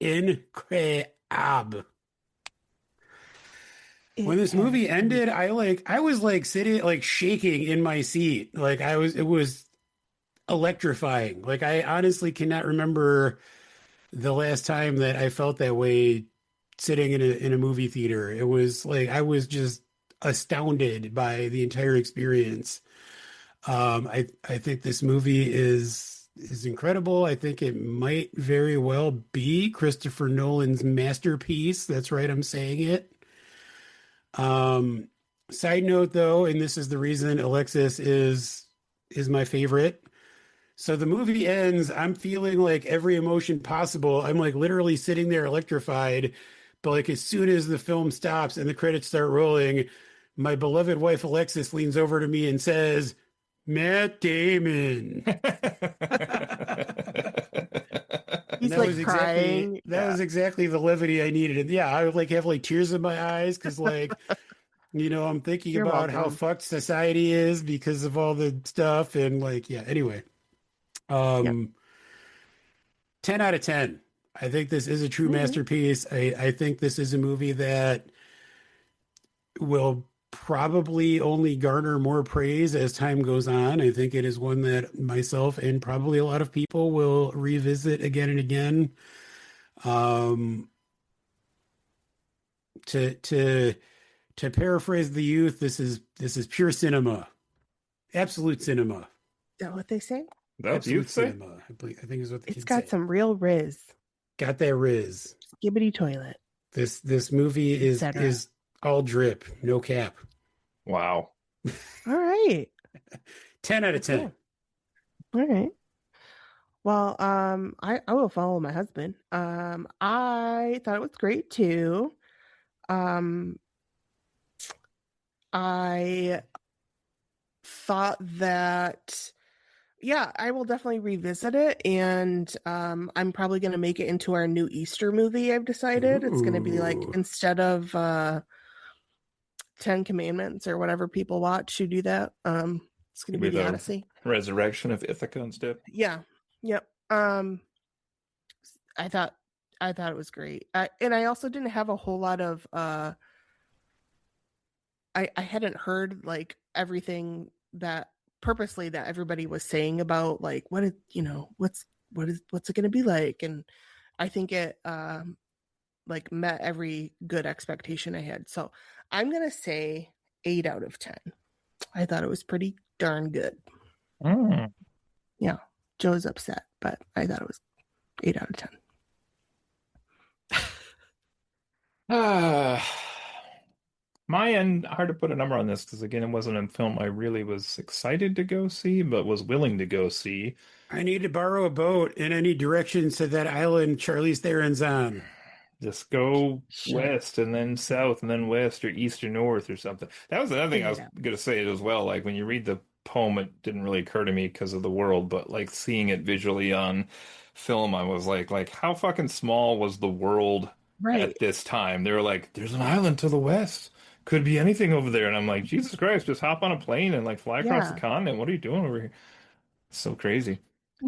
B: Incredible. When
C: It
B: this
C: has
B: movie ended, I was like sitting like shaking in my seat. Like it was electrifying. Like I honestly cannot remember the last time that I felt that way sitting in a movie theater. It was like I was just astounded by the entire experience. I think this movie is incredible. I think it might very well be Christopher Nolan's masterpiece. That's right, I'm saying it. Um, Side note though, and this is the reason Alexis is my favorite. So the movie ends, I'm feeling like every emotion possible. I'm like literally sitting there electrified. But like as soon as the film stops and the credits start rolling, my beloved wife Alexis leans over to me and says, Matt Damon. And
C: he's like crying.
B: that
C: Yeah,
B: was exactly the levity I needed. And yeah, I would like have like tears in my eyes because like I'm thinking
C: you're
B: about how
C: welcome.
B: fucked society is because of all the stuff and like yeah, anyway.
C: Yep.
B: Um 10 out of 10. I think this is a true
C: Mhm.
B: masterpiece. I think this is a movie that will probably only garner more praise as time goes on. I think it is one that myself and probably a lot of people will revisit again and again. Um, to to to paraphrase the youth, this is pure cinema, absolute cinema,
C: Is that what they say?
A: Is that what the
B: absolute
A: youth say?
B: cinema. I think is what the
C: It's
B: kids
C: got
B: say.
C: some real riz,
B: Got that riz.
C: skibbity toilet,
B: This movie
C: etc.
B: is all drip, no cap.
A: Wow.
C: All right.
B: 10 out of
C: Well,
B: 10.
C: cool. All right. Well, I will follow my husband. I thought it was great too. Um, I thought that yeah, I will definitely revisit it, and I'm probably going to make it into our new Easter movie. I've decided it's going to be like
B: Ooh.
C: instead of Ten Commandments or whatever people watch who do that. It's going to
A: Could
C: be
A: be
C: the
A: the
C: Odyssey.
A: resurrection of Ithaca instead.
C: Yeah, yep. I thought I thought it was great, and I also didn't have a whole lot of I hadn't heard like everything that purposely that everybody was saying about like what it what's it going to be like, and I think it like met every good expectation I had. So I'm going to say 8 out of 10. I thought it was pretty darn good.
A: Mm.
C: Yeah. Joe's upset, but I thought it was 8 out of 10.
A: Ah, my end, hard to put a number on this because again, it wasn't a film I really was excited to go see, but was willing to go see.
B: I need to borrow a boat and I need directions to that island Charlize Theron's on.
A: Just go
C: Shut
A: west and then south and then west or east or north or something. That was another thing I
C: it
A: was
C: up.
A: going to say as well. Like when you read the poem, it didn't really occur to me because of the world, but like seeing it visually on film, I was like how fucking small was the world
C: Right.
A: at this time? They were like, there's an island to the west. Could be anything over there. And I'm like, Jesus Christ, just hop on a plane and like fly across the
C: Yeah.
A: continent. What are you doing over here? So crazy.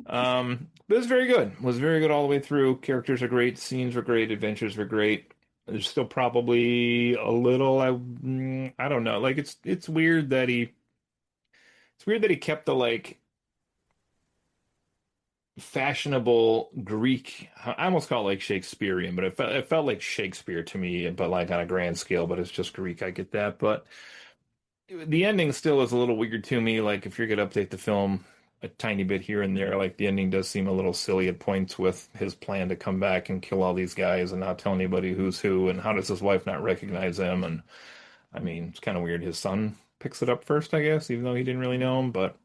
A: But it was very good. It was very good all the way through. Characters are great, scenes were great, adventures were great. There's still probably a little I don't know. Like it's weird that he kept the like fashionable Greek. I almost call it like Shakespearean, but it felt like Shakespeare to me, but like on a grand scale. But it's just Greek. I get that, but the ending still is a little weird to me. Like if you're gonna update the film a tiny bit here and there, like the ending does seem a little silly at points with his plan to come back and kill all these guys and not tell anybody who's who and how does his wife not recognize him? And I mean, it's kind of weird. His son picks it up first, I guess, even though he didn't really know him. But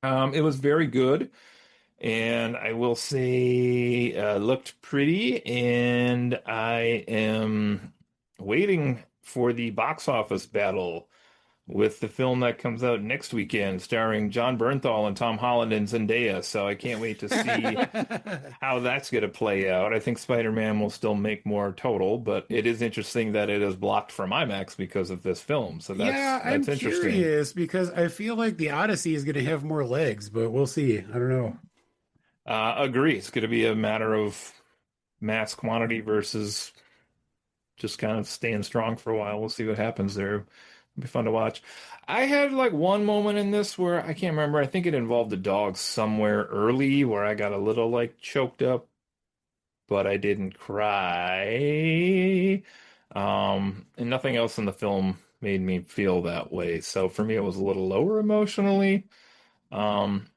A: it was very good. And I will say, looked pretty, and I am waiting for the box office battle with the film that comes out next weekend, starring John Bernthal and Tom Holland and Zendaya. So I can't wait to see how that's going to play out. I think Spider-Man will still make more total, but it is interesting that it is blocked from IMAX because of this film. So that's
B: Yeah, I'm
A: that's interesting.
B: curious because I feel like the Odyssey is going to have more legs, but we'll see. I don't know.
A: Agree. It's going to be a matter of mass quantity versus just kind of staying strong for a while. We'll see what happens there. It'll be fun to watch. I had like one moment in this where I can't remember. I think it involved a dog somewhere early where I got a little like choked up, but I didn't cry. And nothing else in the film made me feel that way. So for me, it was a little lower emotionally. Um,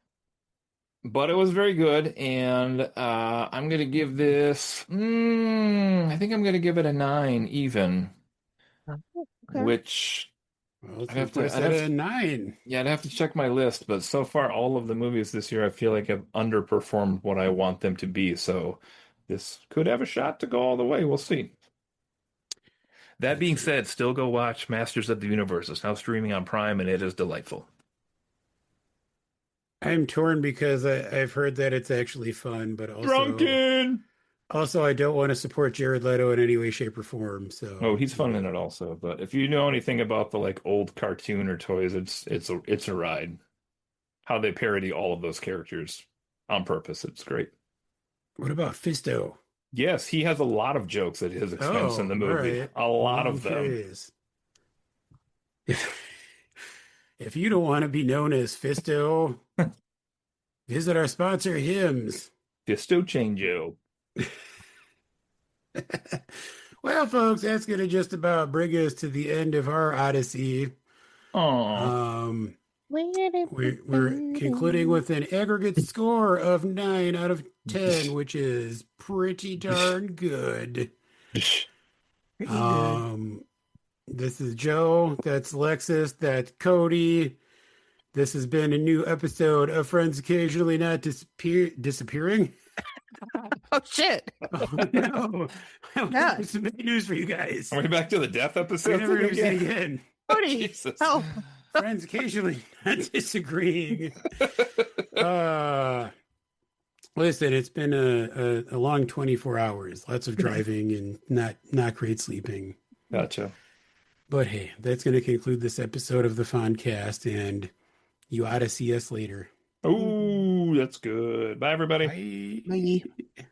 A: but it was very good, and I'm gonna give this. I think I'm gonna give it a 9 even,
C: Okay.
A: which
B: Well, it's
A: I'd
B: gonna
A: have
B: put
A: to.
B: us
A: I'd
B: at
A: have
B: a
A: to.
B: 9.
A: Yeah, I'd have to check my list. But so far, all of the movies this year, I feel like have underperformed what I want them to be. So this could have a shot to go all the way. We'll see. That being
B: Gotcha.
A: said, still go watch Masters of the Universe. It's now streaming on Prime, and it is delightful.
B: I'm torn because I've heard that it's actually fun, but
A: Drunken.
B: also I don't want to support Jared Leto in any way, shape, or form.
A: Oh,
B: So,
A: he's fun in it also. But if you know anything about the like old cartoon or toys, it's a ride. How they parody all of those characters on purpose. It's great.
B: what about Fisto?
A: Yes, he has a lot of jokes at his expense in
B: Oh,
A: the
B: all
A: movie.
B: right.
A: A
B: Well,
A: lot
B: I'm
A: of them.
B: curious. If you don't want to be known as Fisto, visit our sponsor, Hims.
A: Fisto Changeo.
B: Well, folks, that's going to just about bring us to the end of our Odyssey.
A: Aw.
B: Um, we're concluding with an aggregate score of 9 out of 10, which is pretty darn good.
C: Pretty good.
B: This is Joe. That's Alexis. That's Cody. This has been a new episode of Friends Occasionally Not Disappearing.
C: Oh shit!
B: Oh no! I
C: Yeah,
B: have some bad news for you guys.
A: Are we back to the death
B: We're
A: episode
B: never
A: thing
B: going to see
A: again?
B: again.
C: Cody,
A: Jesus.
C: help!
B: Friends Occasionally Not Disagreeing. Uh, Listen, it's been a long 24 hours. Lots of driving and not great sleeping.
A: Gotcha.
B: But hey, that's going to conclude this episode of the Fondcast, and you ought to see us later.
A: Oh, that's good. Bye, everybody.
B: Bye.
C: Bye.